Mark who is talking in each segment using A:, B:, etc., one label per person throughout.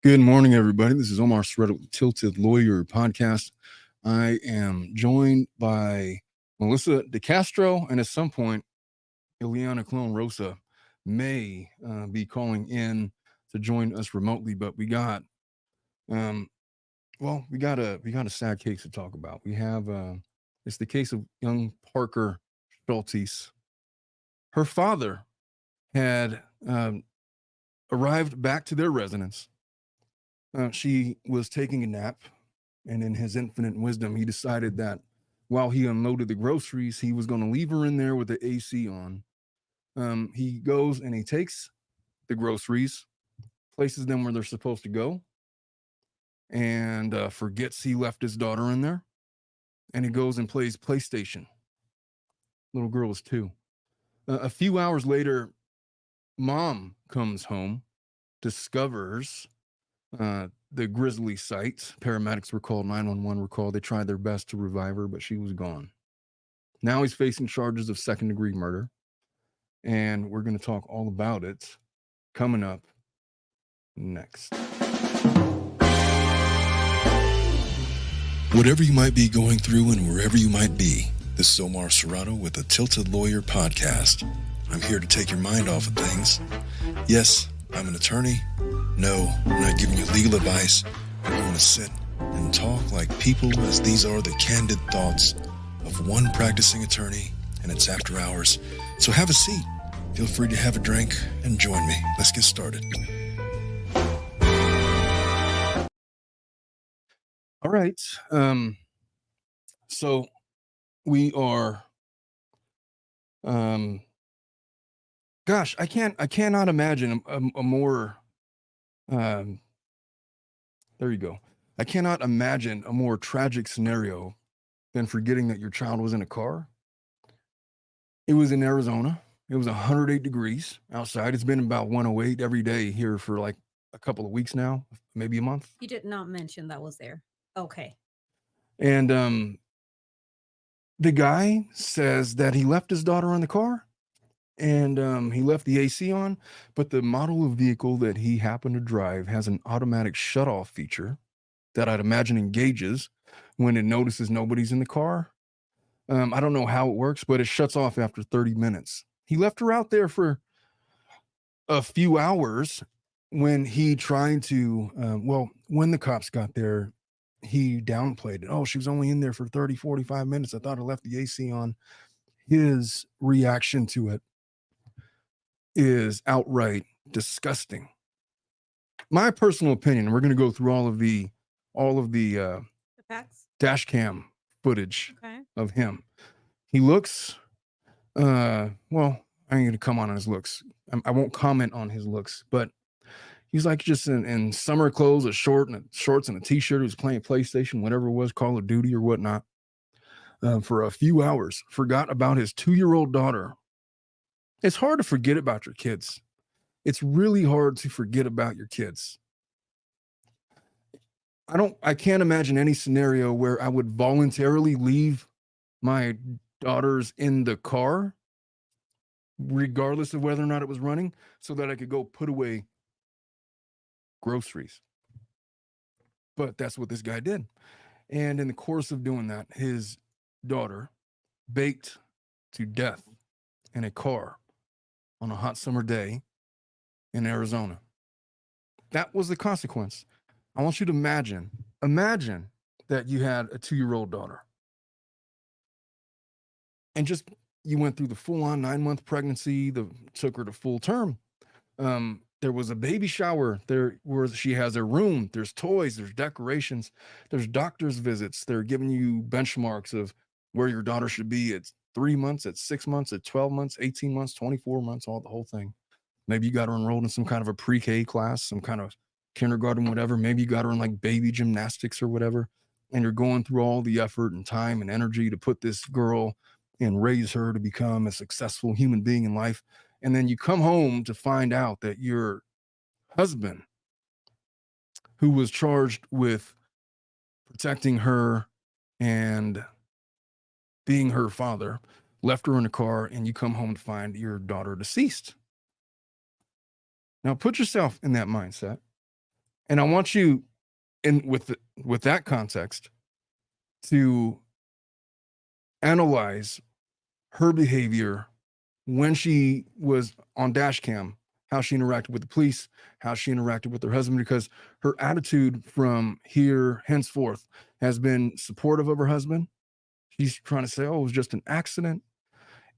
A: Good morning, everybody. This is Omar Soretta with the Tilted Lawyer Podcast. I am joined by Melissa DeCastro, and at some point, Ileana Clone Rosa may be calling in to join us remotely. But we got a sad case to talk about. We have it's the case of young Parker Scholtes. Her father had arrived back to their residence. She was taking a nap, and in his infinite wisdom, he decided that while he unloaded the groceries, he was going to leave her in there with the AC on. He goes and he takes the groceries, places them where they're supposed to go, and forgets he left his daughter in there. And he goes and plays PlayStation. Little girl is 2. A few hours later, mom comes home, discovers the grisly sight. Paramedics were called, 911 were called. They tried their best to revive her, but she was gone. Now he's facing charges of second-degree murder, and we're going to talk all about it coming up next.
B: Whatever you might be going through and wherever you might be, this is Omar Soretta with the Tilted Lawyer Podcast. I'm here to take your mind off of things. Yes, I'm an attorney. No, I'm not giving you legal advice. We're going to sit and talk like people, as these are the candid thoughts of one practicing attorney, and it's after hours. So have a seat. Feel free to have a drink and join me. Let's get started.
A: All right. So we are, gosh, I cannot imagine a more, there you go. I cannot imagine a more tragic scenario than forgetting that your child was in a car. It was in Arizona. It was 108 degrees outside. It's been about 108 every day here for like a couple of weeks now, maybe a month.
C: You did not mention that was there. Okay.
A: And the guy says that he left his daughter in the car, and he left the AC on, but the model of vehicle that he happened to drive has an automatic shutoff feature that I'd imagine engages when it notices nobody's in the car. I don't know how it works, but it shuts off after 30 minutes. He left her out there for a few hours when he tried to, when the cops got there, he downplayed it. Oh, she was only in there for 30, 45 minutes. I thought I left the AC on. His reaction to it is outright disgusting. My personal opinion, and we're going to go through all of the
C: facts?
A: dash cam footage
C: Okay.
A: of him. He looks, I ain't going to come on his looks. I won't comment on his looks, but he's like just in summer clothes, a shorts and a t-shirt. He was playing PlayStation, whatever it was, Call of Duty or whatnot, for a few hours. Forgot about his 2-year-old daughter. It's hard to forget about your kids. It's really hard to forget about your kids. I can't imagine any scenario where I would voluntarily leave my daughters in the car, regardless of whether or not it was running, so that I could go put away groceries. But that's what this guy did. And in the course of doing that, his daughter baked to death in a car on a hot summer day in Arizona. That was the consequence. I want you to imagine that you had a 2-year-old daughter. And just, you went through the full-on 9-month pregnancy, took her to full term. There was a baby shower. She has a room. There's toys. There's decorations. There's doctor's visits. They're giving you benchmarks of where your daughter should be at 3 months, at 6 months, at 12 months, 18 months, 24 months, the whole thing. Maybe you got her enrolled in some kind of a pre-K class, some kind of kindergarten, whatever. Maybe you got her in like baby gymnastics or whatever. And you're going through all the effort and time and energy to put this girl and raise her to become a successful human being in life. And then you come home to find out that your husband, who was charged with protecting her and being her father, left her in a car, and you come home to find your daughter deceased. Now put yourself in that mindset. And I want you, with that context, to analyze her behavior when she was on dash cam, how she interacted with the police, how she interacted with her husband, because her attitude from here henceforth has been supportive of her husband. She's trying to say, oh, it was just an accident.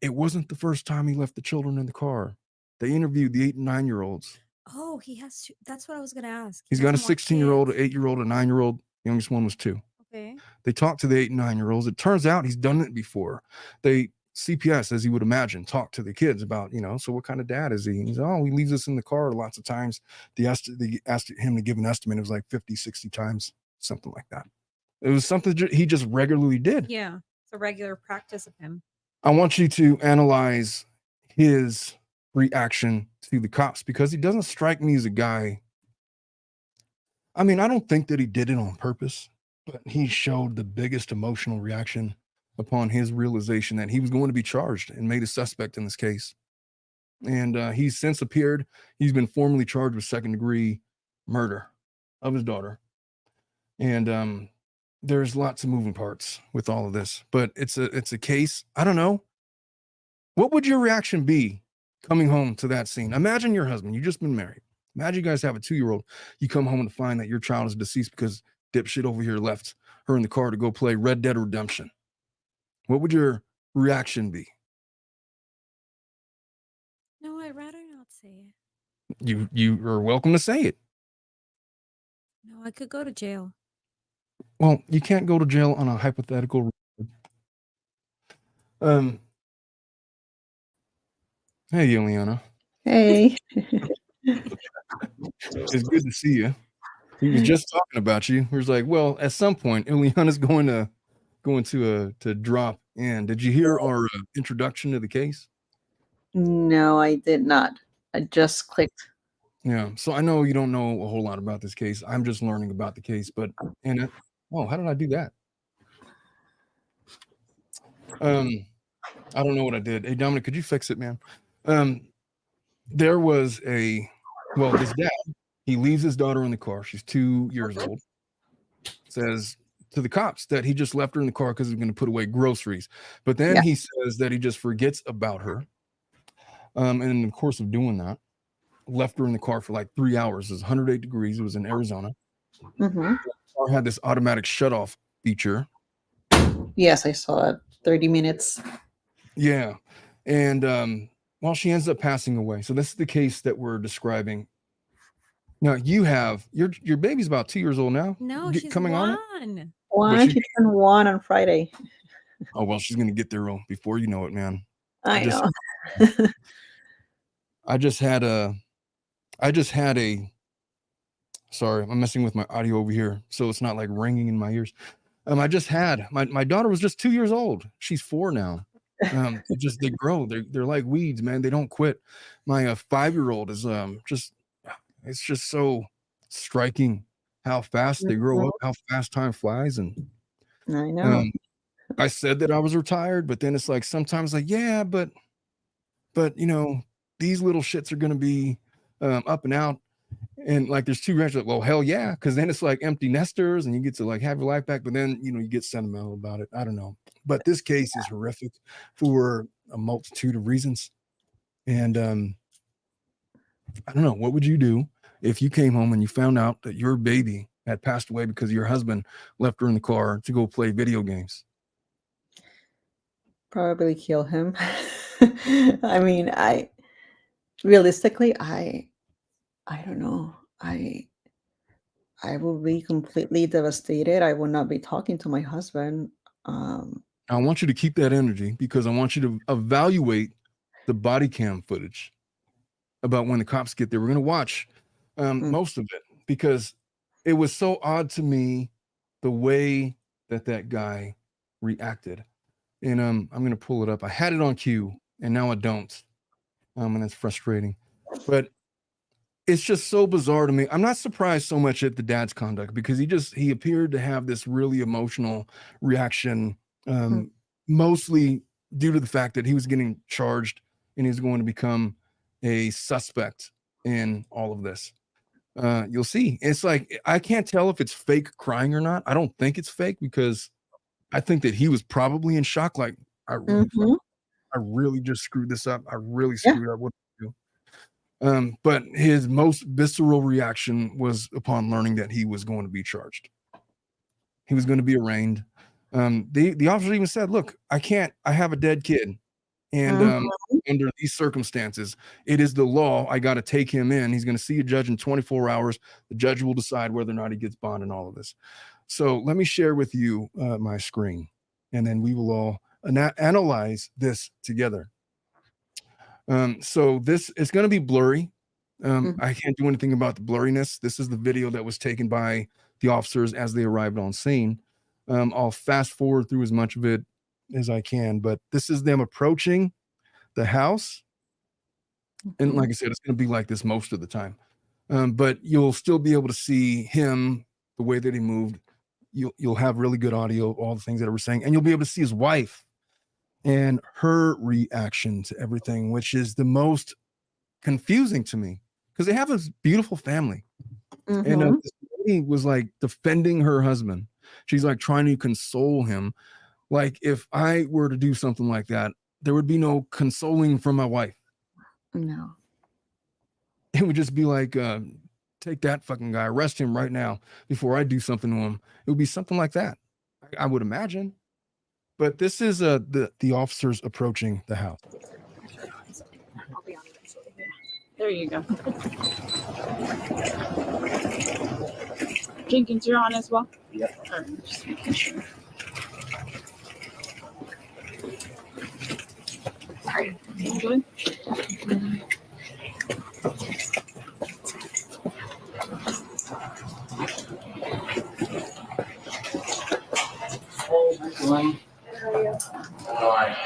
A: It wasn't the first time he left the children in the car. They interviewed the 8 and 9-year-olds.
C: Oh, he has two. That's what I was going to ask.
A: He's
C: He
A: got a
C: has more
A: 16-year-old, an
C: kids.
A: 8-year-old, a 9-year-old. Youngest one was 2.
C: Okay.
A: They talked to the 8 and 9-year-olds. It turns out he's done it before. They CPS, as you would imagine, talked to the kids about, so what kind of dad is he? And he's, oh, he leaves us in the car lots of times. They asked him to give an estimate. It was like 50, 60 times, something like that. It was something he just regularly did.
C: Yeah. It's a regular practice of him.
A: I want you to analyze his reaction to the cops, because he doesn't strike me as a guy. I mean, I don't think that he did it on purpose, but he showed the biggest emotional reaction upon his realization that he was going to be charged and made a suspect in this case. And he's since appeared. He's been formally charged with second-degree murder of his daughter. And there's lots of moving parts with all of this, but it's a case. I don't know. What would your reaction be coming home to that scene? Imagine your husband. You've just been married. Imagine you guys have a 2-year-old. You come home to find that your child is deceased because dipshit over here left her in the car to go play Red Dead Redemption. What would your reaction be?
C: No, I'd rather not say it.
A: You are welcome to say it.
C: No, I could go to jail.
A: Well, you can't go to jail on a hypothetical. Hey, Ileana.
D: Hey.
A: It's good to see you. He was just talking about you. He was like, well, at some point, Ileana's going to drop in. Did you hear our introduction to the case?
D: No, I did not. I just clicked.
A: Yeah. So I know you don't know a whole lot about this case. I'm just learning about the case, but how did I do that? I don't know what I did. Hey, Dominic, could you fix it, man? There was this dad, he leaves his daughter in the car. She's 2 years old. Says to the cops that he just left her in the car because he's going to put away groceries. But then he says that he just forgets about her. And in the course of doing that, left her in the car for like 3 hours. It was 108 degrees. It was in Arizona.
D: Mm-hmm.
A: The car had this automatic shutoff feature.
D: Yes, I saw it. 30 minutes.
A: Yeah. And she ends up passing away. So this is the case that we're describing. Now you have your baby's about 2 years old now.
C: No, she's
A: coming
C: 1.
A: on.
D: One. She turned 1 on Friday.
A: Oh well, she's gonna get there before you know it, man.
D: I know.
A: I just had a. Sorry, I'm messing with my audio over here, so it's not like ringing in my ears. I just had my daughter was just 2 years old. She's 4 now. They grow. They're like weeds, man. They don't quit. My 5-year-old is it's just so striking how fast they grow up, how fast time flies. And
D: I know.
A: I said that I was retired, but then it's like sometimes like, yeah, but these little shits are gonna be up and out. And like there's 2 grandchildren, like, well, hell yeah, because then it's like empty nesters and you get to like have your life back, but then you get sentimental about it. I don't know. But this case is horrific for a multitude of reasons. And I don't know, what would you do if you came home and you found out that your baby had passed away because your husband left her in the car to go play video games?
D: Probably kill him. I mean, realistically, I don't know. I will be completely devastated. I will not be talking to my husband.
A: I want you to keep that energy because I want you to evaluate the body cam footage about when the cops get there. We're going to watch most of it because it was so odd to me the way that guy reacted. And I'm going to pull it up. I had it on cue and now I don't. And that's frustrating. But it's just so bizarre to me. I'm not surprised so much at the dad's conduct because he appeared to have this really emotional reaction, mostly due to the fact that he was getting charged and he's going to become a suspect in all of this. you'll see. It's like, I can't tell if it's fake crying or not. I don't think it's fake because I think that he was probably in shock. Like, I really just screwed this up. I really
D: Yeah.
A: screwed up. What do I do? But his most visceral reaction was upon learning that he was going to be charged. He was going to be arraigned. The officer even said, "Look, I have a dead kid. And under these circumstances, it is the law. I got to take him in. He's going to see a judge in 24 hours. The judge will decide whether or not he gets bond and all of this." So let me share with you my screen, and then we will all analyze this together. So this is going to be blurry. I can't do anything about the blurriness. This is the video that was taken by the officers as they arrived on scene. I'll fast forward through as much of it as I can, but this is them approaching the house. And like I said, it's going to be like this most of the time. But you'll still be able to see him, the way that he moved. You'll have really good audio, all the things that I was saying, and you'll be able to see his wife and her reaction to everything, which is the most confusing to me because they have this beautiful family. And this lady was like defending her husband. She's like trying to console him. Like, if I were to do something like that, there would be no consoling from my wife.
D: No.
A: It would just be like, take that fucking guy, arrest him right now before I do something to him. It would be something like that, I would imagine. But this is the officers approaching the house.
E: I'll be on eventually. There you go. Jenkins, you're on as well?
F: Yep.
E: Or just making sure. Sorry. You good?
F: Hey, how's it going?
E: How are you?
F: All right.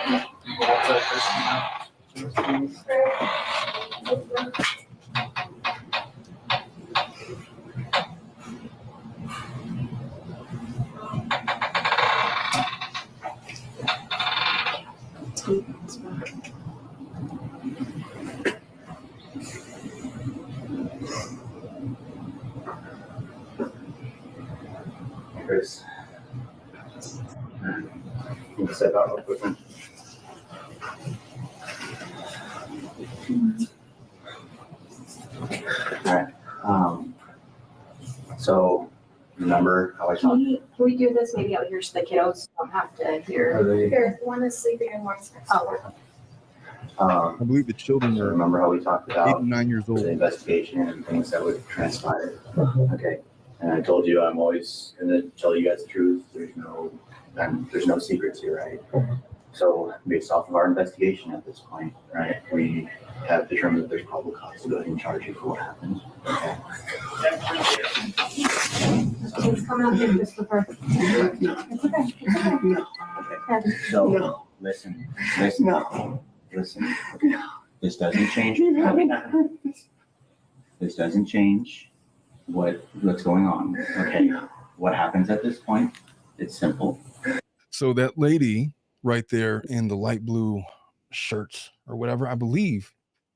F: Chris. Can you step out real quick, man? All right. So remember how I talked?
G: Can we do this maybe out here so the kiddos don't have to hear?
F: Are they?
G: Here, one is sleeping and one's next door.
A: I believe the children are
F: Remember how we talked
A: 8
F: about
A: and 9 years old.
F: the investigation and things that would transpire? Okay. And I told you I'm always going to tell you guys the truth. There's no secrets here, right? So based off of our investigation at this point, right, we have determined that there's probable cause to go ahead and charge you for what happened. Okay.
G: Please come out here, Christopher. It's okay.
F: Okay. So listen. Okay. This doesn't change. This doesn't change what's going on. Okay. What happens at this point? It's simple.
A: So that lady right there in the light blue shirt or whatever, I believe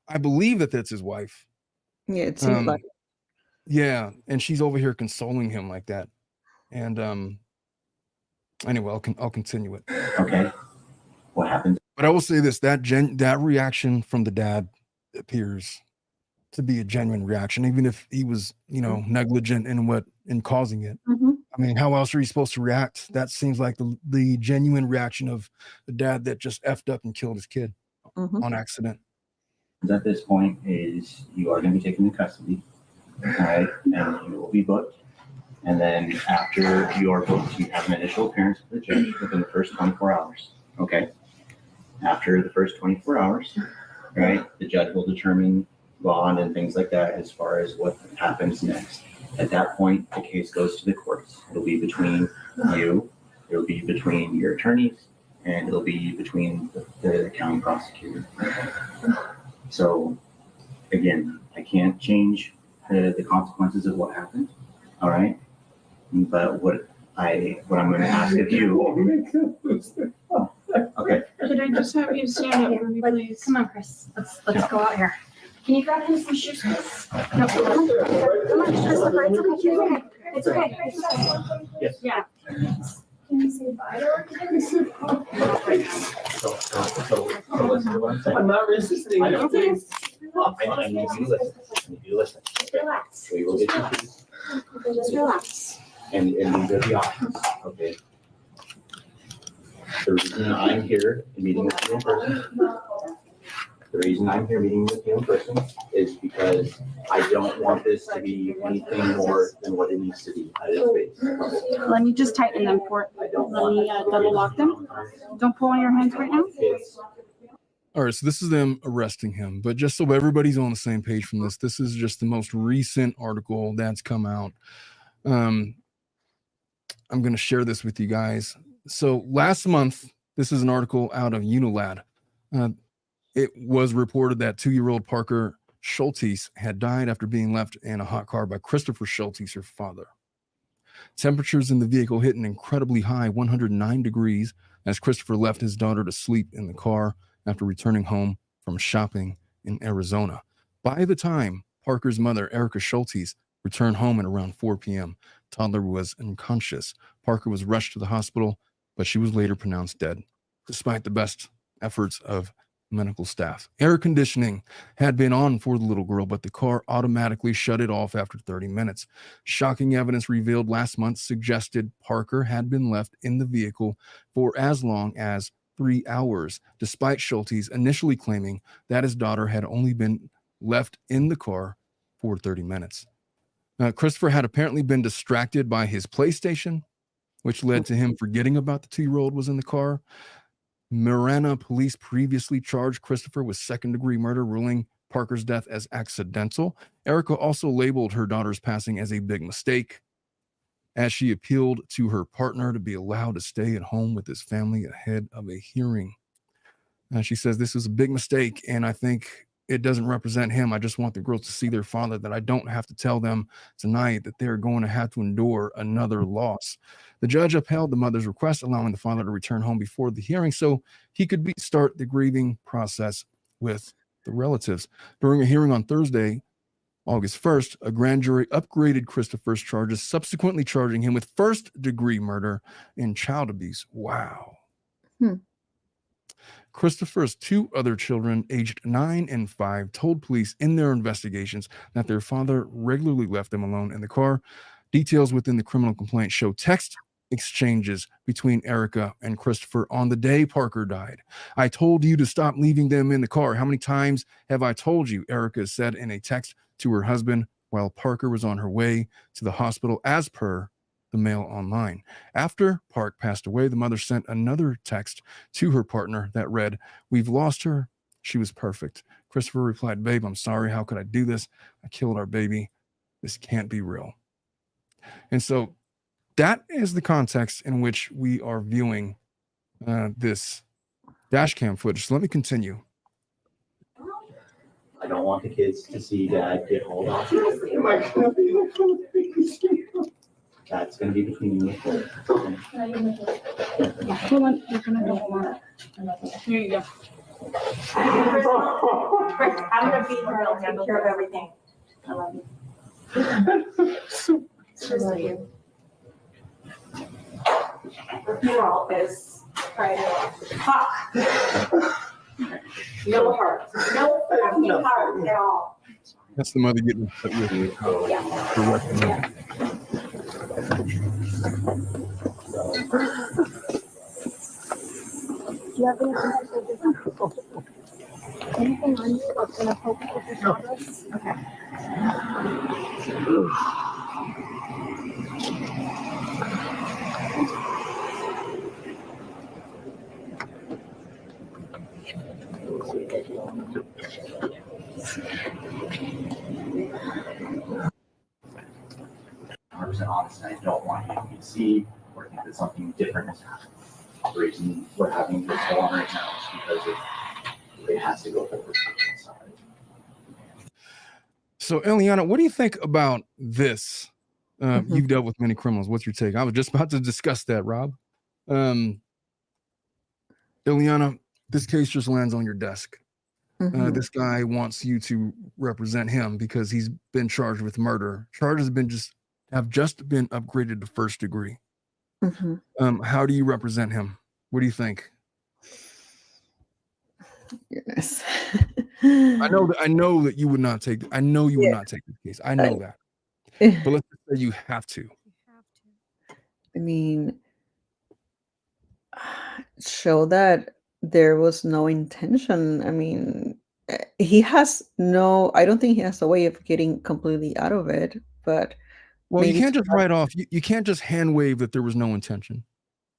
A: that that's his wife.
D: Yeah, it seems like.
A: Yeah, and she's over here consoling him like that. And anyway, I'll continue it.
F: Okay. What happens?
A: But I will say this: that reaction from the dad appears to be a genuine reaction, even if he was, negligent in causing it. I mean, how else are you supposed to react? That seems like the genuine reaction of the dad that just effed up and killed his kid on accident.
F: At this point is you are going to be taken into custody, all right, and you will be booked. And then after you are booked, you have an initial appearance with the judge within the first 24 hours, okay? After the first 24 hours, right, the judge will determine bond and things like that as far as what happens next. At that point, the case goes to the courts. It'll be between you, it'll be between your attorneys, and it'll be between the county prosecutor. So, again, I can't change the consequences of what happened, all right? But what I'm going to ask of you. Oh, okay.
E: Could I just have you stand up for me, please?
G: Come on, Chris. Let's go out here. Can you grab him some shoes, please? No, come on, Christopher, it's okay. It's okay. It's okay.
F: Yes.
G: Yeah.
E: Can you say bye to her?
F: So listen to what I'm saying.
H: I'm not resisting.
F: I know.
G: Okay.
F: I need you to listen. I need you to listen.
G: Just relax.
F: We will get you shoes.
G: Just relax.
F: And these are the options, okay? The reason I'm here and meeting with you in person, is because I don't want this to be anything more than what it needs to be at its base.
E: Let me just tighten them for,
F: I don't
E: let
F: want.
E: me double lock them. Don't pull on your hands right now.
F: It's,
A: All right, so this is them arresting him, but just so everybody's on the same page from this is just the most recent article that's come out. I'm going to share this with you guys. So last month, this is an article out of Unilad. It was reported that 2-year-old Parker Scholtes had died after being left in a hot car by Christopher Scholtes, her father. Temperatures in the vehicle hit an incredibly high 109 degrees as Christopher left his daughter to sleep in the car after returning home from shopping in Arizona. By the time Parker's mother, Erika Scholtes, returned home at around 4 p.m., toddler was unconscious. Parker was rushed to the hospital, but she was later pronounced dead, despite the best efforts of medical staff. Air conditioning had been on for the little girl, but the car automatically shut it off after 30 minutes. Shocking evidence revealed last month suggested Parker had been left in the vehicle for as long as 3 hours, despite Scholtes initially claiming that his daughter had only been left in the car for 30 minutes. Christopher had apparently been distracted by his PlayStation, which led to him forgetting about the 2-year-old was in the car. Marana police previously charged Christopher with second-degree murder, ruling Parker's death as accidental. Erika also labeled her daughter's passing as a big mistake, as she appealed to her partner to be allowed to stay at home with his family ahead of a hearing. She says, "This is a big mistake, and I think it doesn't represent him. I just want the girls to see their father, that I don't have to tell them tonight that they're going to have to endure another loss." The judge upheld the mother's request, allowing the father to return home before the hearing so he could start the grieving process with the relatives. During a hearing on Thursday, August 1st, a grand jury upgraded Christopher's charges, subsequently charging him with first-degree murder and child abuse. Wow. Christopher's 2 other children, aged 9 and 5, told police in their investigations that their father regularly left them alone in the car. Details within the criminal complaint show text exchanges between Erika and Christopher on the day Parker died. "I told you to stop leaving them in the car. How many times have I told you?" Erika said in a text to her husband while Parker was on her way to the hospital, as per the Mail Online. After Park passed away, the mother sent another text to her partner that read, "We've lost her. She was perfect." Christopher replied, "Babe, I'm sorry. How could I do this? I killed our baby. This can't be real." And so that is the context in which we are viewing this dash cam footage. So let me continue.
F: I don't want the kids to see Dad get hauled off. That's going to be between you and Chloe.
E: Hold on, you're gonna go more. Here you go.
G: I'm gonna be here, I'll take care of everything. I love you. Just like you. The funeral is Friday. Ha! No heart. No fucking heart at all.
A: That's the mother getting upset with you.
G: Yeah.
E: Do you have anything on you that's gonna help with your progress? Okay.
F: Honest, I don't want you to concede or think that something different has happened. The reason we're having this go on right now is because it has to go forward.
A: So, Eliana, what do you think about this? You've dealt with many criminals. What's your take? I was just about to discuss that, Rob. Eliana, this case just lands on your desk.
D: Mhm.
A: This guy wants you to represent him because he's been charged with murder. Charges have just been upgraded to first degree.
D: Mhm.
A: How do you represent him? What do you think?
D: Goodness.
A: I know that you would not take. I know you would
D: Yeah.
A: not take this case. I know that.
D: I
A: But let's just say you have to.
C: You have to.
D: I mean, show that there was no intention. I mean, he has no. I don't think he has a way of getting completely out of it. But
A: Well, you
D: maybe.
A: can't just write off. You can't just hand wave that there was no intention.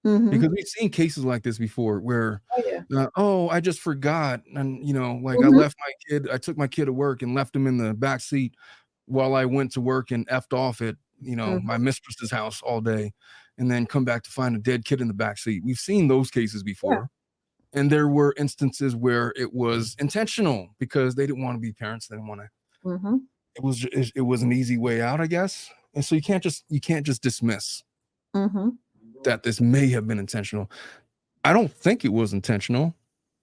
D: Mm-hmm.
A: Because we've seen cases like this before where,
D: Oh yeah.
A: I just forgot. And, like
D: Mhm.
A: I took my kid to work and left him in the back seat while I went to work and effed off at,
D: Mhm.
A: my mistress's house all day and then come back to find a dead kid in the back seat. We've seen those cases
D: Yeah.
A: before. And there were instances where it was intentional because they didn't want to be parents. They didn't want to,
D: Mhm.
A: it was an easy way out, I guess. And so you can't just dismiss
D: Mhm.
A: that this may have been intentional. I don't think it was intentional.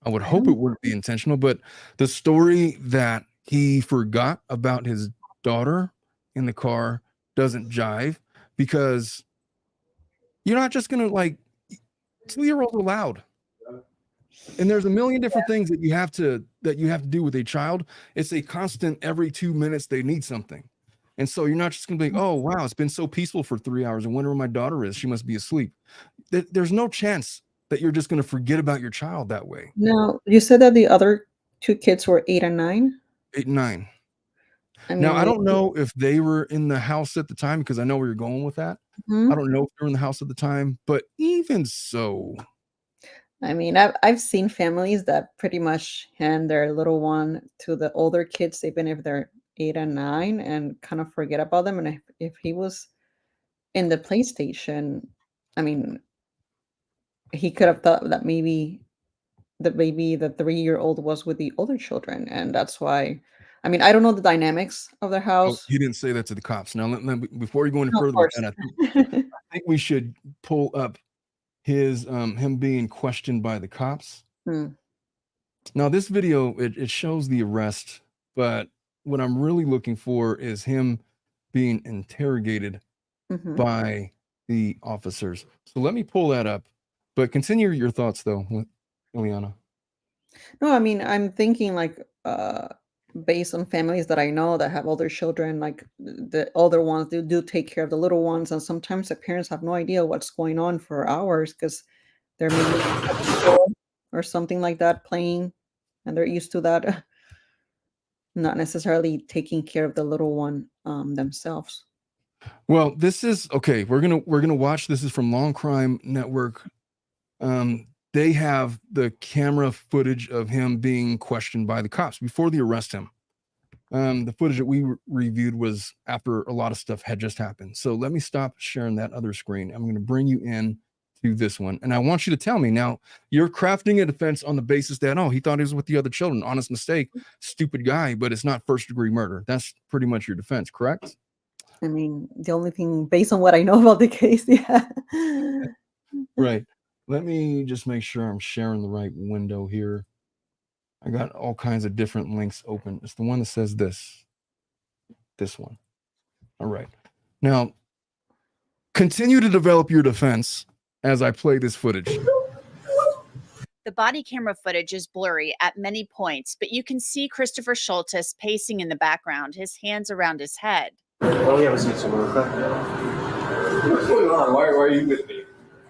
A: I would
D: I
A: hope
D: don't.
A: it wouldn't be intentional, but the story that he forgot about his daughter in the car doesn't jive because you're not just gonna 2-year-olds are loud. And there's a million different things that you have to do with a child. It's a constant every 2 minutes they need something. And so you're not just gonna be like, oh wow, it's been so peaceful for 3 hours. I wonder where my daughter is. She must be asleep. There's no chance that you're just gonna forget about your child that way.
D: Now, you said that the other two kids were 8 and 9.
A: 8 and 9.
D: I
A: Now, I
D: mean,
A: don't know if they were in the house at the time because I know where you're going with that. I
D: mhm.
A: don't know if they were in the house at the time, but even so,
D: I mean, I've seen families that pretty much hand their little one to the older kids, even if they're 8 and 9, and kind of forget about them. And if he was in the PlayStation, I mean, he could have thought that maybe the 3-year-old was with the older children, and that's why. I mean, I don't know the dynamics of their
A: oh,
D: house.
A: he didn't say that to the cops. Now, before you go any
D: No, of
A: further with
D: course.
A: that, I think we should pull up his him being questioned by the cops.
D: Hmm.
A: Now, this video it shows the arrest, but what I'm really looking for is him being interrogated
D: Mhm.
A: by the officers. So let me pull that up. But continue your thoughts though, Ileana.
D: No, I mean, I'm thinking like based on families that I know that have older children, like the older ones do take care of the little ones, and sometimes the parents have no idea what's going on for hours because they're maybe at the store or something like that playing, and they're used to that, not necessarily taking care of the little one themselves.
A: Well, this is okay. We're gonna watch. This is from Law&Crime Network. They have the camera footage of him being questioned by the cops before they arrest him. The footage that we reviewed was after a lot of stuff had just happened. So let me stop sharing that other screen. I'm going to bring you in to this one. And I want you to tell me now, you're crafting a defense on the basis that, oh, he thought he was with the other children. Honest mistake, stupid guy, but it's not first degree murder. That's pretty much your defense, correct?
D: I mean, the only thing based on what I know about the case, yeah.
A: Right. Let me just make sure I'm sharing the right window here. I got all kinds of different links open. It's the one that says this one. All right. Now, continue to develop your defense as I play this footage.
H: The body camera footage is blurry at many points, but you can see Christopher Scholtes pacing in the background, his hands around his head.
I: Oh, yeah, was it someone? What's going on? Why are you with me?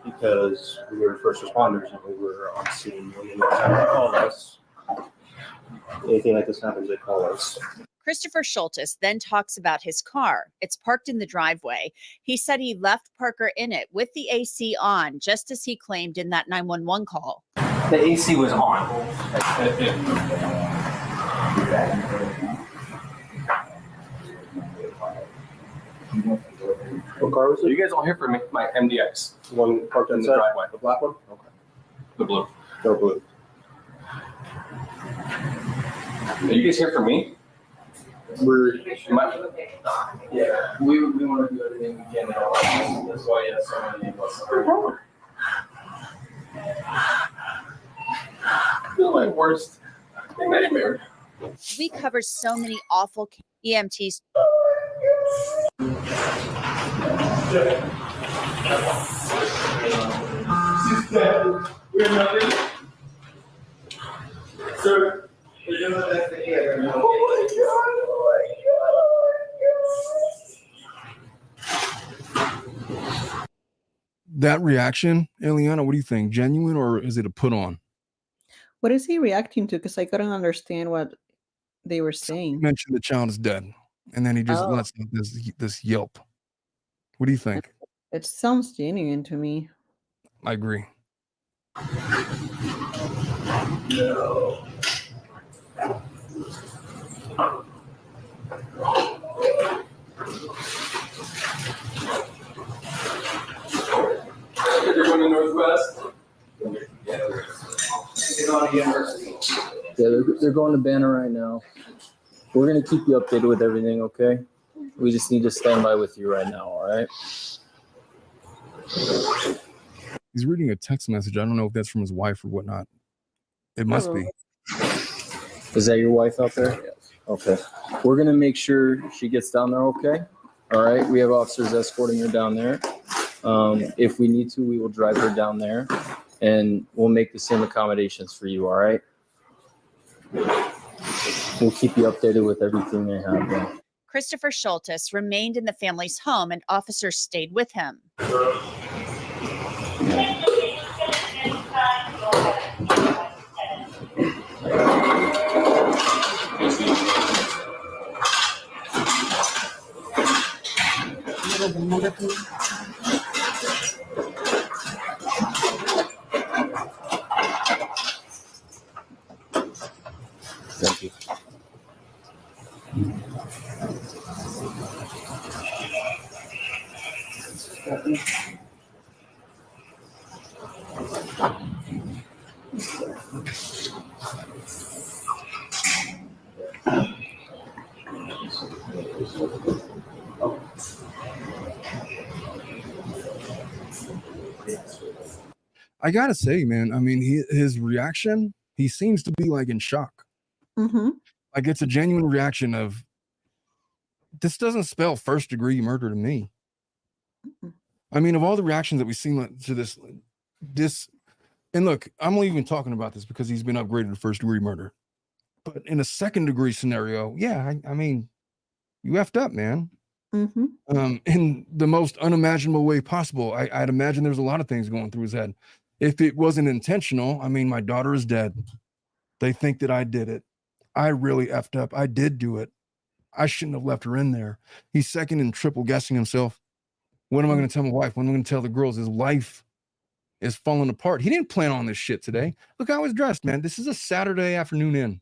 I: Because we were first responders and we were on scene when they called us. Anything like this happens, they call us.
H: Christopher Scholtes then talks about his car. It's parked in the driveway. He said he left Parker in it with the AC on, just as he claimed in that 911 call.
I: The AC was on. What car was it?
J: You guys all here for me? My MDX.
I: The one parked in the driveway. The black one? Okay.
J: The blue.
I: No blue.
J: Are you guys here for me?
I: Yeah, we want to do everything we can now. That's why so many of us are.
J: I feel my worst. Nightmare.
H: We cover so many awful EMTs.
I: Sir,
A: That reaction, Eliana, what do you think? Genuine or is it a put on?
D: What is he reacting to? Because I couldn't understand what they were
A: You
D: saying.
A: mentioned the child is dead, and then he just
D: Oh,
A: lets out this yelp. What do you think?
D: it sounds genuine to me.
A: I agree.
J: They're going to Northwest.
K: Yeah, they're going to Banner right now. We're going to keep you updated with everything, okay? We just need to stand by with you right now, all right?
A: He's reading a text message. I don't know if that's from his wife or whatnot. It must be.
K: Is that your wife out there? Yes. Okay. We're going to make sure she gets down there, okay? All right? We have officers escorting her down there. If we need to, we will drive her down there, and we'll make the same accommodations for you, all right? We'll keep you updated with everything they have there.
H: Christopher Scholtes remained in the family's home and officers stayed with him.
K: Thank you.
A: I gotta say, man, I mean, his reaction, he seems to be like in shock.
D: Mm-hmm.
A: Like it's a genuine reaction of, this doesn't spell first degree murder to me. I mean, of all the reactions that we've seen to this, and look, I'm only even talking about this because he's been upgraded to first degree murder. But in a second degree scenario, yeah, I mean, you effed up, man.
D: Mm-hmm.
A: In the most unimaginable way possible. I'd imagine there's a lot of things going through his head. If it wasn't intentional, I mean, my daughter is dead. They think that I did it. I really effed up. I did do it. I shouldn't have left her in there. He's second and triple guessing himself. What am I going to tell my wife? What am I going to tell the girls? His life is falling apart. He didn't plan on this shit today. Look how I was dressed, man. This is a Saturday afternoon in.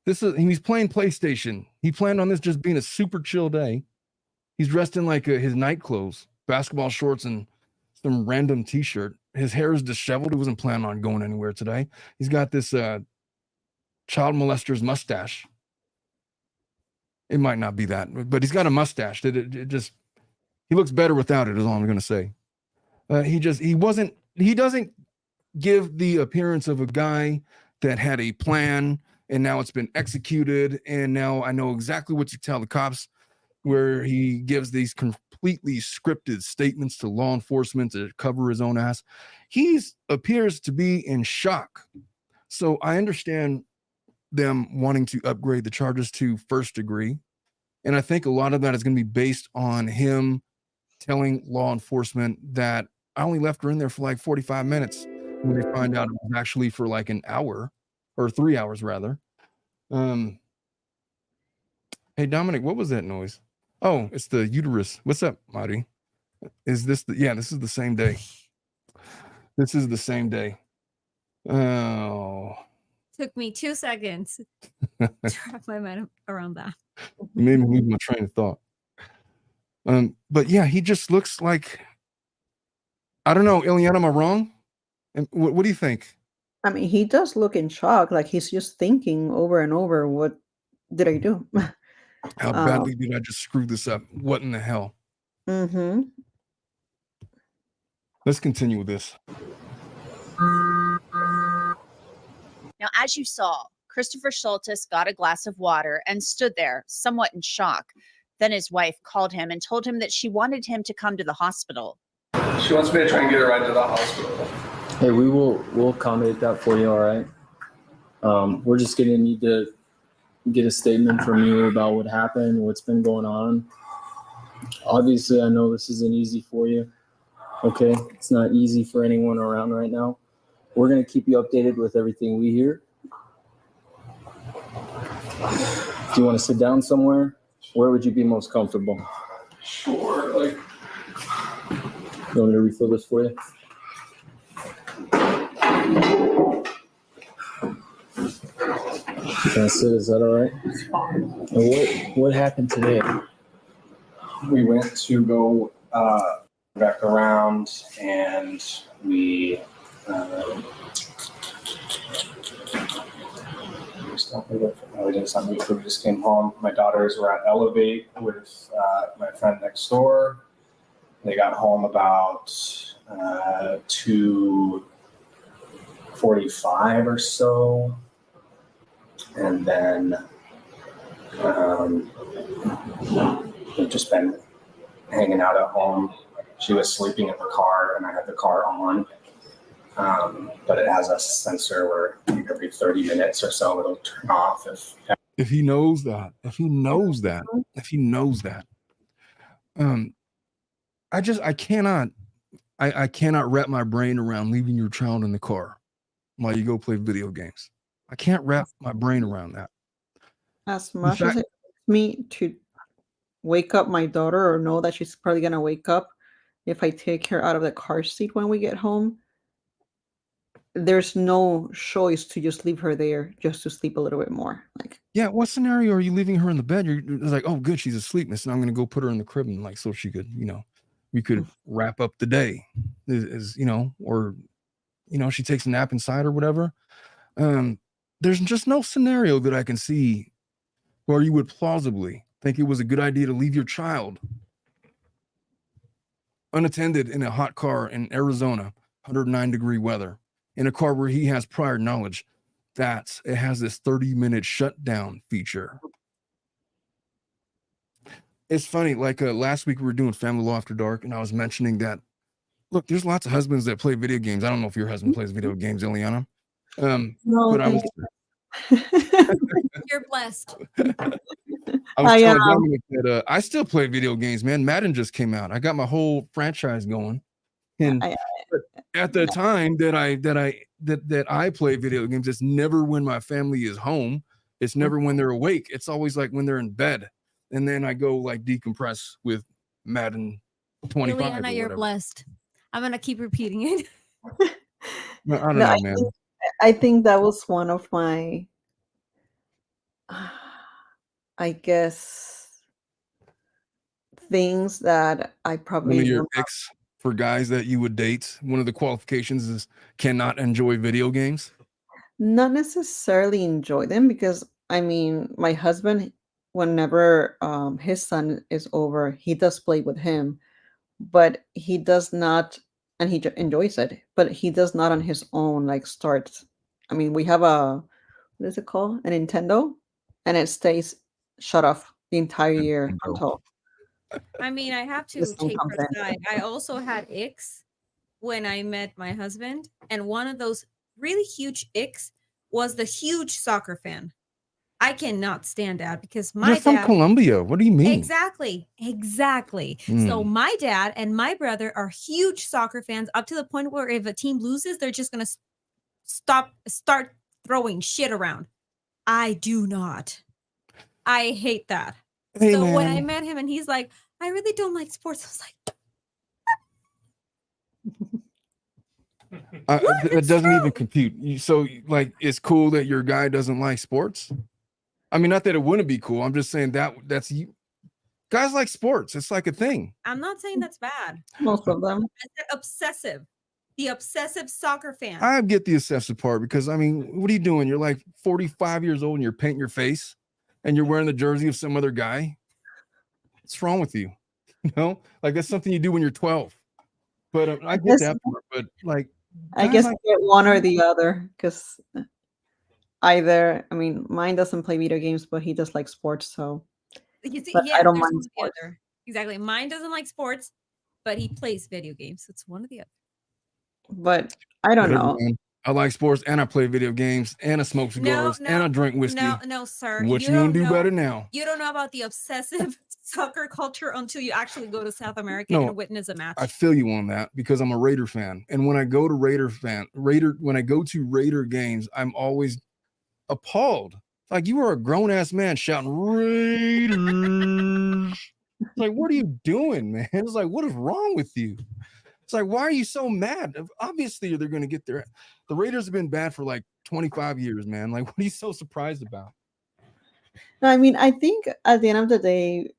A: He's playing PlayStation. He planned on this just being a super chill day. He's dressed in like his night clothes, basketball shorts and some random t-shirt. His hair is disheveled. He wasn't planning on going anywhere today. He's got this child molester's mustache. It might not be that, but he's got a mustache. It just, he looks better without it, is all I'm going to say. He doesn't give the appearance of a guy that had a plan and now it's been executed. And now I know exactly what to tell the cops, where he gives these completely scripted statements to law enforcement to cover his own ass. He appears to be in shock. So I understand them wanting to upgrade the charges to first degree. And I think a lot of that is going to be based on him telling law enforcement that I only left her in there for like 45 minutes when they find out it was actually for like an hour or 3 hours rather. Hey, Dominic, what was that noise? Oh, it's the uterus. What's up, Marty? Is this this is the same day. This is the same day. Oh.
C: Took me 2 seconds to wrap my mind around that.
A: You made me lose my train of thought. But yeah, he just looks like, I don't know, Ileana, am I wrong? And what do you think?
D: I mean, he does look in shock, like he's just thinking over and over, what did I do?
A: How badly did I just screw this up? What in the hell?
D: Mm-hmm.
A: Let's continue with this.
H: Now, as you saw, Christopher Scholtes got a glass of water and stood there, somewhat in shock. Then his wife called him and told him that she wanted him to come to the hospital.
J: She wants me to try and get her right to the hospital.
K: Hey, we'll accommodate that for you, all right? We're just gonna need to get a statement from you about what happened, what's been going on. Obviously, I know this isn't easy for you, okay? It's not easy for anyone around right now. We're gonna keep you updated with everything we hear. Do you want to sit down somewhere? Where would you be most comfortable?
J: Sure, like.
K: You want me to refill this for you? Can I sit? Is that all right?
J: It's fine.
K: And what happened today?
I: We went to go back around, and we didn't stop moving. We just came home. My daughters were at Elevate with my friend next door. They got home about 2:45 or so, and then we've just been hanging out at home. She was sleeping in the car, and I had the car on. But it has a sensor where every 30 minutes or so it'll turn off.
A: If he knows that, I cannot wrap my brain around leaving your child in the car while you go play video games. I can't wrap my brain around that.
D: As much as it takes me to wake up my daughter or know that she's probably going to wake up if I take her out of the car seat when we get home, there's no choice to just leave her there just to sleep a little bit more. Like,
A: yeah, what scenario are you leaving her in the bed? You're like, oh, good, she's asleep. So I'm going to go put her in the crib and like so she could, we could wrap up the day, or she takes a nap inside or whatever. There's just no scenario that I can see where you would plausibly think it was a good idea to leave your child unattended in a hot car in Arizona, 109-degree weather, in a car where he has prior knowledge that it has this 30-minute shutdown feature. It's funny, like last week we were doing Family Law After Dark, and I was mentioning that, look, there's lots of husbands that play video games. I don't know if your husband plays video games, Ileana.
D: no,
A: but I was
C: You're blessed.
A: I was telling Dominic that I still play video games, man. Madden just came out. I got my whole franchise going. And at the time that I play video games, it's never when my family is home. It's never when they're awake. It's always like when they're in bed. And then I go like decompress with Madden 25.
C: Ileana, you're blessed. I'm gonna keep repeating it.
A: I don't know, man.
D: I think that was one of my, I guess, things that I probably.
A: One of your picks for guys that you would date, one of the qualifications is cannot enjoy video games.
D: Not necessarily enjoy them, because I mean, my husband, whenever his son is over, he does play with him, but he does not, and he enjoys it, but he does not on his own like start. I mean, we have what is it called? A Nintendo, and it stays shut off the entire year until.
C: I mean, I have to take her side. I also had icks when I met my husband, and one of those really huge icks was the huge soccer fan. I cannot stand that because my
A: You're from Colombia. What do you mean?
C: Exactly. So my dad and my brother are huge soccer fans, up to the point where if a team loses, they're just gonna start throwing shit around. I do not. I hate that.
A: Hey,
C: so
A: man.
C: when I met him and he's like, I really don't like sports, I was like,
A: it doesn't even compute. So like, it's cool that your guy doesn't like sports. I mean, not that it wouldn't be cool. I'm just saying that's you. Guys like sports. It's like a thing.
C: I'm not saying that's bad.
D: Most of them.
C: I said obsessive. The obsessive soccer fan.
A: I get the obsessive part because, I mean, what are you doing? You're like 45 years old and you're painting your face and you're wearing the jersey of some other guy. What's wrong with you? Like that's something you do when you're 12. But I get that part. But like,
D: I guess I get one or the other because either. I mean, mine doesn't play video games, but he does like sports, so.
C: You see,
D: But
C: yeah,
D: I don't
C: there's
D: mind
C: one or the
D: sports.
C: other. Exactly. Mine doesn't like sports, but he plays video games. It's one or the other.
D: But I don't
A: Whatever,
D: know.
A: man. I like sports and I play video games and I smoke cigars and I drink whiskey.
C: No, sir.
A: What you gonna do better now?
C: You don't know about the obsessive soccer culture until you actually go to South America
A: No,
C: and witness a match.
A: I feel you on that because I'm a Raider fan. And when I go to Raider games, I'm always appalled. Like, you are a grown-ass man shouting Raiders. It's like, what are you doing, man? It's like, what is wrong with you? It's like, why are you so mad? Obviously, they're going to get there. The Raiders have been bad for like 25 years, man. Like, what are you so surprised about?
D: No, I mean, I think at the end of the day,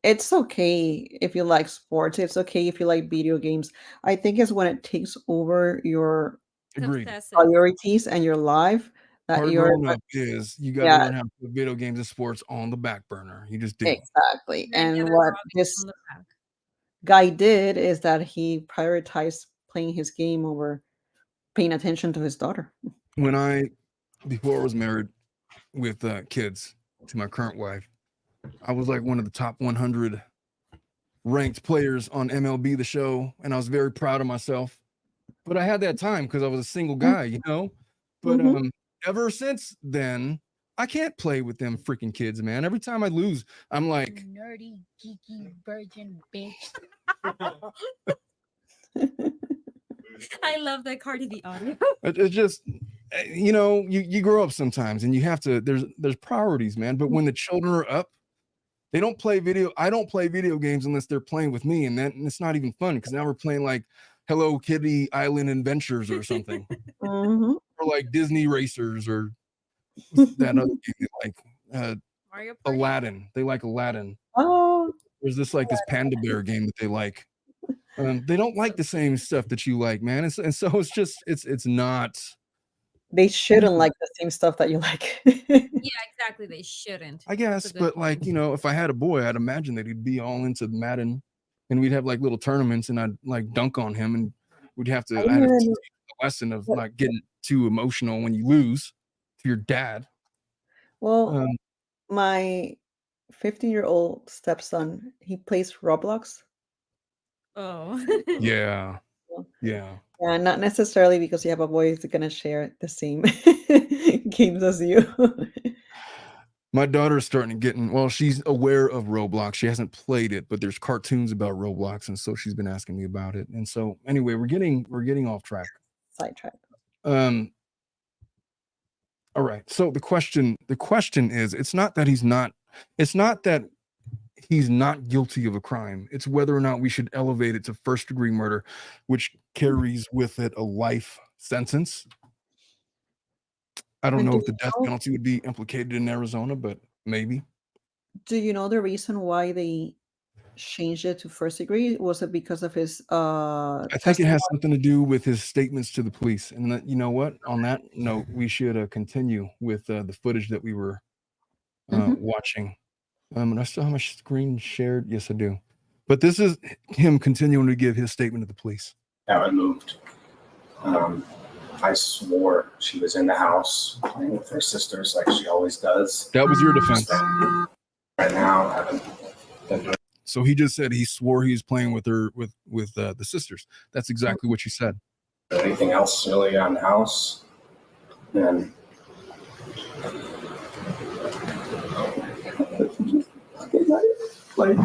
D: it's okay if you like sports. It's okay if you like video games. I think it's when it takes over your
A: Agreed.
D: priorities and your life that
A: Part of
D: you're
A: growing up is you got to learn how to put video games and sports on the back burner. You just do.
D: Exactly.
C: Then
D: And
C: they're
D: what
C: robbing
D: this
C: from the back.
D: guy did is that he prioritized playing his game over paying attention to his daughter.
A: Before I was married with kids to my current wife, I was like one of the top 100 ranked players on MLB The Show, and I was very proud of myself. But I had that time because I was a single guy, you know. But ever since then, I can't play with them freaking kids, man. Every time I lose, I'm like,
E: nerdy, geeky, virgin bitch.
C: I love that Cardi B audio.
A: it's just, you know, you grow up sometimes and you have to, there's priorities, man. But when the children are up, I don't play video games unless they're playing with me, and it's not even fun because now we're playing like Hello Kitty Island Adventures or something, or like Disney Racers or that other game they like,
C: Mario Party?
A: Aladdin. They like Aladdin.
D: Oh,
A: there's this Panda Bear game that they like. They don't like the same stuff that you like, man. And so it's just it's not.
D: They shouldn't like the same stuff that you like.
C: Yeah, exactly. They shouldn't.
A: I guess, but like, you know, if I had a boy, I'd imagine that he'd be all into Madden, and we'd have like little tournaments, and I'd like dunk on him, and we'd have to. I had a lesson of not getting too emotional when you lose to your dad.
D: Well, my 15-year-old stepson, he plays Roblox.
C: Oh.
A: Yeah.
D: Yeah, not necessarily because you have a boy who's gonna share the same games as you.
A: My daughter's starting to get in. Well, she's aware of Roblox. She hasn't played it, but there's cartoons about Roblox, and so she's been asking me about it. And so, anyway, we're getting off track.
D: Sidetrack.
A: All right. So the question is, it's not that he's not guilty of a crime. It's whether or not we should elevate it to first-degree murder, which carries with it a life sentence. I don't know if the death penalty would be implicated in Arizona, but maybe.
D: Do you know the reason why they changed it to first degree? Was it because of his
A: I think it has something to do with his statements to the police. And that, you know what? On that note, we should continue with the footage that we were watching. And I still have my screen shared. Yes, I do. But this is him continuing to give his statement to the police.
I: I moved. I swore she was in the house playing with her sisters like she always does.
A: That was your defense.
I: Right now, I haven't been doing.
A: So he just said he swore he was playing with her with the sisters. That's exactly what she said.
I: Anything else really on the house? And like,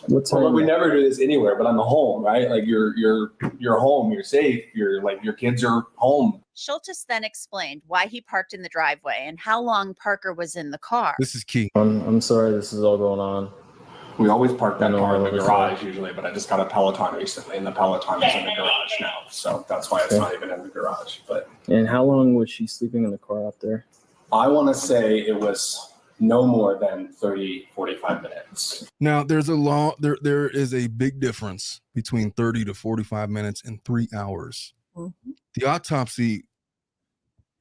K: Well,
J: we never do this anywhere, but I'm home, right? Like you're home, you're safe, you're like your kids are home.
H: Scholtes then explained why he parked in the driveway and how long Parker was in the car.
A: This is key.
K: I'm sorry this is all going on.
J: We always park that car in the garage usually, but I just got a Peloton recently, and the Peloton is in the garage now, so that's why it's not even in the garage. But
K: and how long was she sleeping in the car out there?
I: I want to say it was no more than 30, 45 minutes.
A: Now, there's there is a big difference between 30 to 45 minutes and 3 hours.
D: Mm-hmm.
A: The autopsy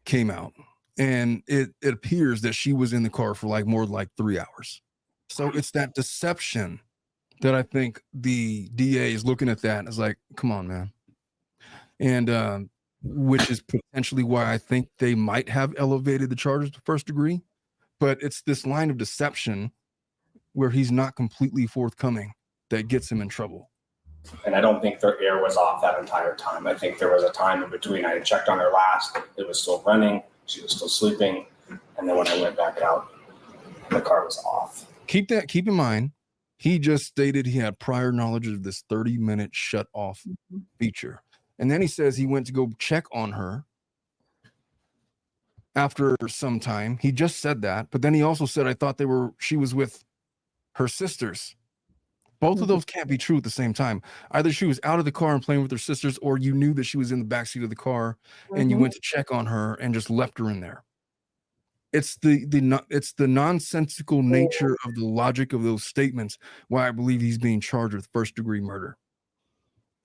A: came out, and it appears that she was in the car for like more like 3 hours. So it's that deception that I think the DA is looking at that and is like, come on, man. and which is potentially why I think they might have elevated the charges to first degree. But it's this line of deception where he's not completely forthcoming that gets him in trouble.
J: And I don't think their air was off that entire time. I think there was a time in between. I had checked on her last. It was still running. She was still sleeping. And then when I went back out, the car was off.
A: Keep in mind, he just stated he had prior knowledge of this 30-minute shut off feature. And then he says he went to go check on her after some time. He just said that. But then he also said, I thought she was with her sisters. Both of those can't be true at the same time. Either she was out of the car and playing with her sisters, or you knew that she was in the backseat of the car and you went to check on her and just left her in there. It's the nonsensical nature of the logic of those statements why I believe he's being charged with first-degree murder.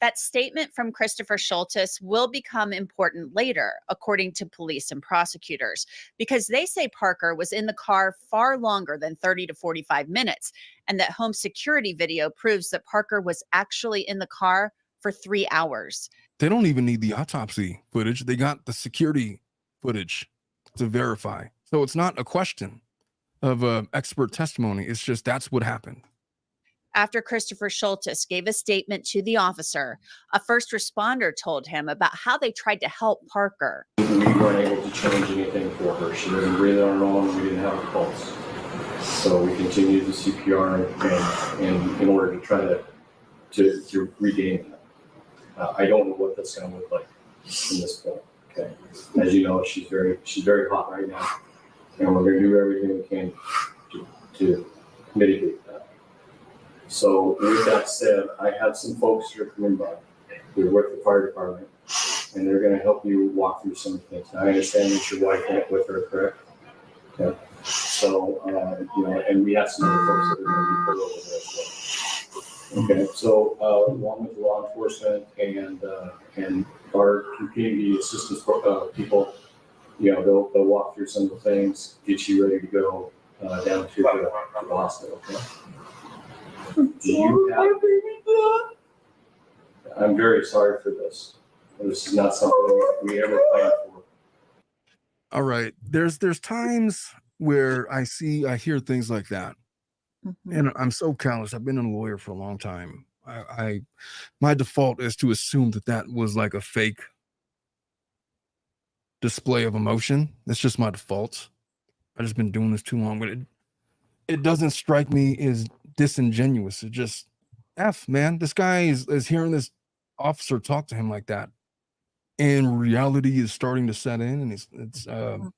H: That statement from Christopher Scholtes will become important later, according to police and prosecutors, because they say Parker was in the car far longer than 30 to 45 minutes, and that home security video proves that Parker was actually in the car for 3 hours.
A: They don't even need the autopsy footage. They got the security footage to verify. So it's not a question of expert testimony. It's just that's what happened.
H: After Christopher Scholtes gave a statement to the officer, a first responder told him about how they tried to help Parker.
I: We weren't able to change anything for her. She wasn't breathing on her own. We didn't have a pulse. So we continued the CPR and in order to try to regain that. I don't know what that's going to look like from this point. Okay, as you know, she's very hot right now, and we're going to do everything we can to mitigate that. So with that said, I have some folks who are coming by. They're with the fire department, and they're going to help you walk through some things. Now, I understand that your wife went with her, correct? Okay. So, and we have some other folks that are going to be put over there as well. Okay. So, along with law enforcement and our community assistance people, they'll walk through some of the things, get you ready to go down to the hospital. Okay. I'm very sorry for this. This is not something we ever planned for.
A: All right. There's times where I hear things like that. And I'm so callous. I've been a lawyer for a long time. My default is to assume that was like a fake display of emotion. That's just my default. I've just been doing this too long, but it doesn't strike me as disingenuous. It just man. This guy is hearing this officer talk to him like that, and reality is starting to set in, and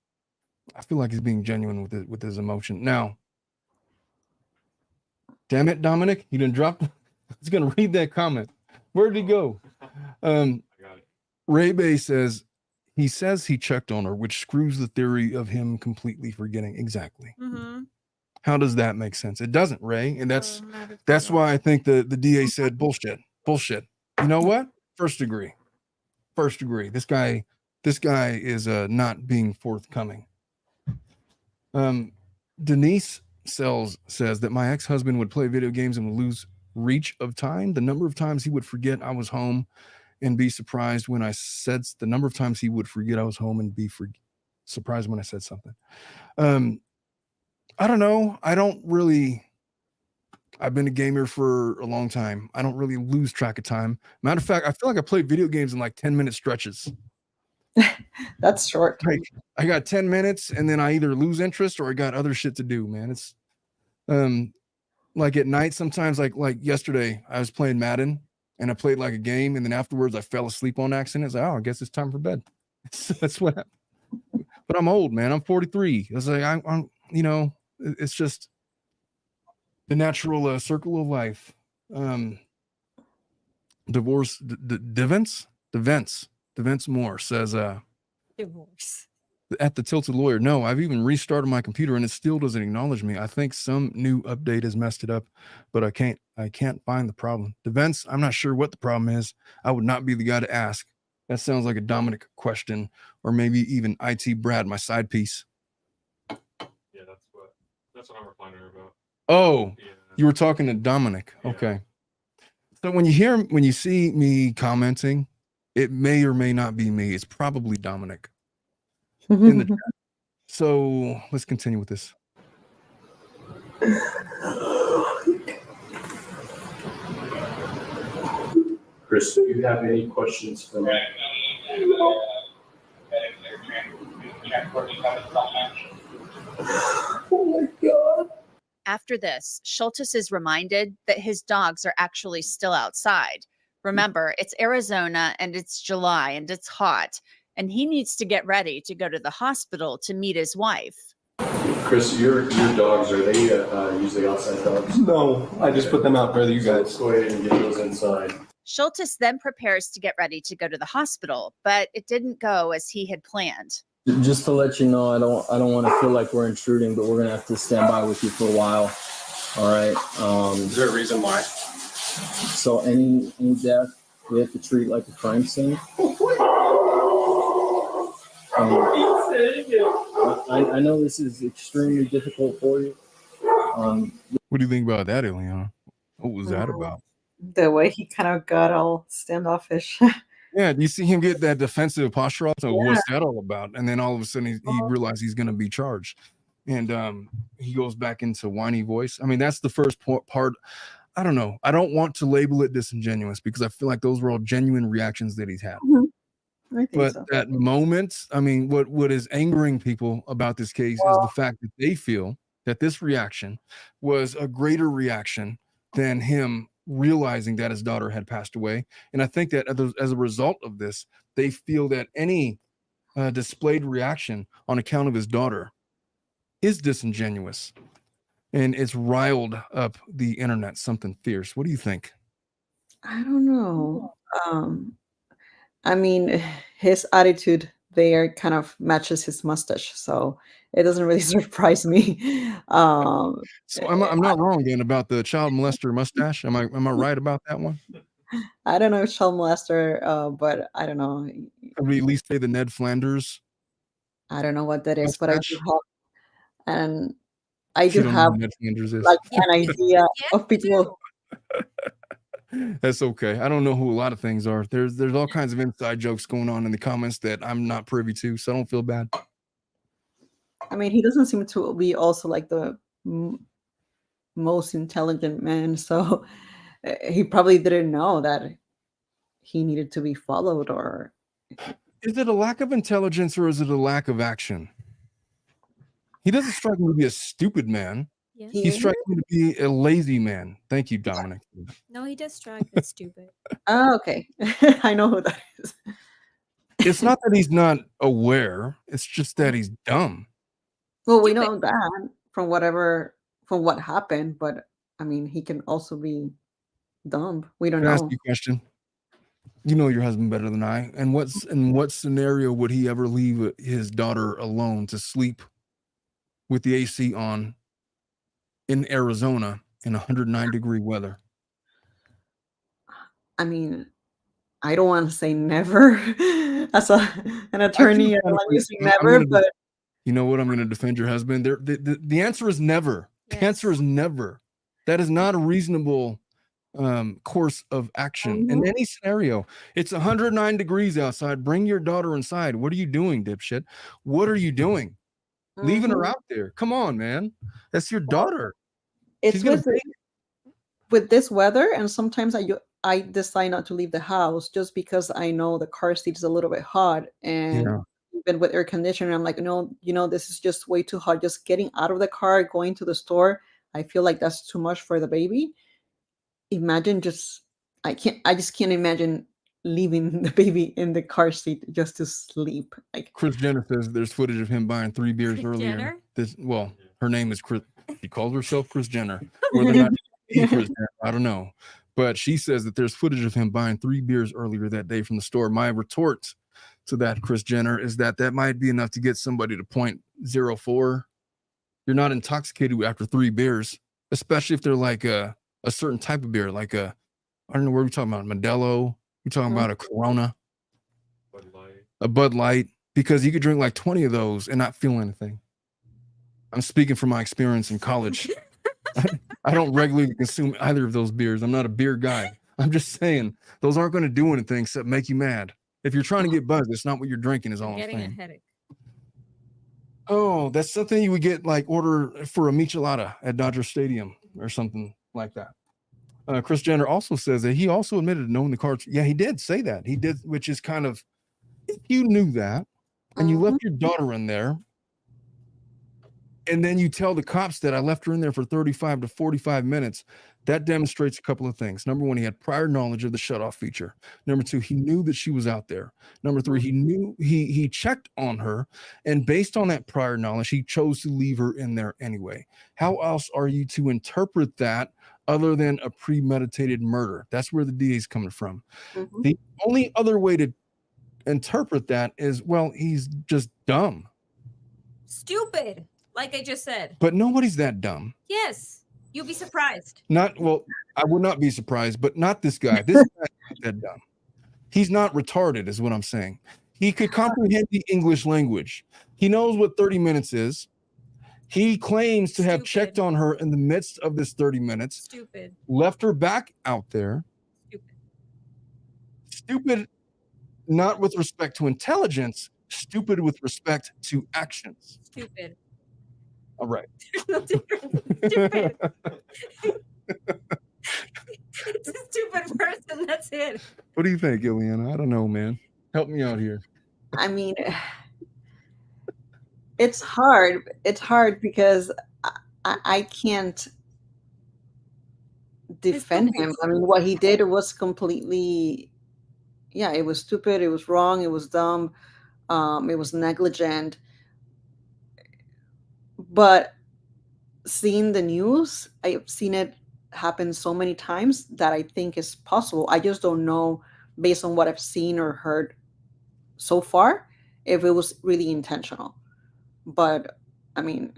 A: I feel like he's being genuine with his emotion. Now, damn it, Dominic, you didn't drop. He's gonna read that comment. Where'd he go? Ray Bay says he checked on her, which screws the theory of him completely forgetting. Exactly. How does that make sense? It doesn't, Ray. And that's why I think the DA said bullshit. You know what? First degree. This guy is not being forthcoming. Denise says that my ex-husband would play video games and would lose reach of time. The number of times he would forget I was home and be surprised when I said the number of times he would forget I was home and be surprised when I said something. I don't know. I've been a gamer for a long time. I don't really lose track of time. Matter of fact, I feel like I play video games in like 10-minute stretches.
D: That's short.
A: Like, I got 10 minutes and then I either lose interest or I got other shit to do, man. It's like at night sometimes, like yesterday I was playing Madden and I played like a game and then afterwards I fell asleep on accident. It's like, oh, I guess it's time for bed. That's what happened. But I'm old, man. I'm 43. It's like I'm it's just the natural circle of life. Divorce. Devents Moore says,
C: divorce.
A: At the Tilted Lawyer, no, I've even restarted my computer and it still doesn't acknowledge me. I think some new update has messed it up, but I can't find the problem. Devents, I'm not sure what the problem is. I would not be the guy to ask. That sounds like a Dominic question, or maybe even IT Brad, my side piece.
L: Yeah, that's what I'm replying to her about.
A: Oh,
L: yeah.
A: You were talking to Dominic.
L: Yeah.
A: Okay. So when you see me commenting It may or may not be me. It's probably Dominic in the chat. So let's continue with this.
I: Chris, do you have any questions for me? Oh my God.
H: After this, Scholtes is reminded that his dogs are actually still outside. Remember, it's Arizona and it's July and it's hot, and he needs to get ready to go to the hospital to meet his wife.
I: Chris, your dogs, are they usually outside dogs? No, I just put them out for you guys. Let's go ahead and get those inside.
H: Scholtes then prepares to get ready to go to the hospital, but it didn't go as he had planned.
K: Just to let you know, I don't want to feel like we're intruding, but we're gonna have to stand by with you for a while. All right.
I: Is there a reason why?
K: So any death we have to treat like a crime scene. I know this is extremely difficult for you.
A: What do you think about that, Ileana? What was that about?
D: The way he kind of got all standoffish.
A: Yeah, do you see him get that defensive posture off? So what's that all about? And then all of a sudden he realizes he's going to be charged. And he goes back into whiny voice. I mean, that's the first part. I don't know. I don't want to label it disingenuous because I feel like those were all genuine reactions that he's had.
D: Mm-hmm. I think
A: But
D: so.
A: that moment, I mean, what is angering people about this case is the fact that they feel that this reaction was a greater reaction than him realizing that his daughter had passed away. And I think that as a result of this, they feel that any displayed reaction on account of his daughter is disingenuous. And it's riled up the internet something fierce. What do you think?
D: I don't know. I mean, his attitude there kind of matches his mustache, so it doesn't really surprise me.
A: So I'm not wrong then about the child molester mustache. Am I right about that one?
D: I don't know if child molester, but I don't know.
A: Or we at least say the Ned Flanders.
D: I don't know what that is, but I
A: mustache?
D: do have, and I
A: She
D: do
A: don't know
D: have
A: who Ned Flanders is.
D: like an idea of people.
A: That's okay. I don't know who a lot of things are. There's all kinds of inside jokes going on in the comments that I'm not privy to, so I don't feel bad.
D: I mean, he doesn't seem to be also like the most intelligent man, so he probably didn't know that he needed to be followed. Or
A: is it a lack of intelligence or is it a lack of action? He doesn't strike me to be a stupid man.
C: Yes.
A: He strikes me to be a lazy man. Thank you, Dominic.
C: No, he does strike me stupid.
D: Oh, okay. I know who that is.
A: It's not that he's not aware. It's just that he's dumb.
D: Well, we know that from what happened, but I mean, he can also be dumb. We don't
A: Can I
D: know.
A: ask you a question? You know your husband better than I. And in what scenario would he ever leave his daughter alone to sleep with the AC on in Arizona in 109-degree weather?
D: I mean, I don't want to say never. As an attorney, I don't want to say never, but
A: you know what? I'm going to defend your husband. The answer is never. Yes. The answer is never. That is not a reasonable course of action in any scenario. It's 109 degrees outside. Bring your daughter inside. What are you doing, dipshit? What are you doing? Leaving her out there? Come on, man. That's your daughter.
D: It's with this weather, and sometimes I decide not to leave the house just because I know the car seat is a little bit hot, and even with air conditioning, I'm like, no, this is just way too hot. Just getting out of the car, going to the store, I feel like that's too much for the baby. Imagine I just can't imagine leaving the baby in the car seat just to sleep. Like
A: Kris Jenner says there's footage of him buying 3 beers
C: Kris
A: earlier.
C: Jenner?
A: Her name is Kris. She calls herself Kris Jenner. Whether or not she's Kris Jenner, I don't know. But she says that there's footage of him buying 3 beers earlier that day from the store. My retort to that, Kris Jenner, is that might be enough to get somebody to 0.04. You're not intoxicated after 3 beers, especially if they're like a certain type of beer, like I don't know, what we're talking about, Modelo. We're talking about a Corona, a Bud Light, because you could drink like 20 of those and not feel anything. I'm speaking from my experience in college. I don't regularly consume either of those beers. I'm not a beer guy. I'm just saying those aren't going to do anything except make you mad. If you're trying to get buzzed, it's not what you're drinking, is all I'm
C: Getting a
A: saying.
C: headache.
A: Oh, that's something you would get like order for a michelada at Dodger Stadium or something like that. Chris Jenner also says that he also admitted to knowing the cards. Yeah, he did say that. He did, which is kind of, if you knew that and you left your daughter in there, and then you tell the cops that I left her in there for 35 to 45 minutes, that demonstrates a couple of things. Number one, he had prior knowledge of the shutoff feature. Number two, he knew that she was out there. Number three, he knew he checked on her, and based on that prior knowledge, he chose to leave her in there anyway. How else are you to interpret that other than a premeditated murder? That's where the DA is coming from. The only other way to interpret that is, well, he's just dumb.
C: Stupid, like I just said.
A: But nobody's that dumb.
C: Yes, you'll be surprised.
A: Not, well, I would not be surprised, but not this guy. This guy's not that dumb. He's not retarded, is what I'm saying. He could comprehend the English language. He knows what 30 minutes is. He claims to have checked on her in the midst of this 30 minutes.
C: Stupid.
A: Left her back out there. Stupid, not with respect to intelligence, stupid with respect to actions.
C: Stupid.
A: All right.
C: There's no difference. Stupid. It's a stupid person. That's it.
A: What do you think, Ileana? I don't know, man. Help me out here.
D: I mean, it's hard. It's hard because I can't defend him. I mean, what he did was completely, yeah, it was stupid. It was wrong. It was dumb. It was negligent. But seeing the news, I've seen it happen so many times that I think is possible. I just don't know, based on what I've seen or heard so far, if it was really intentional. But I mean,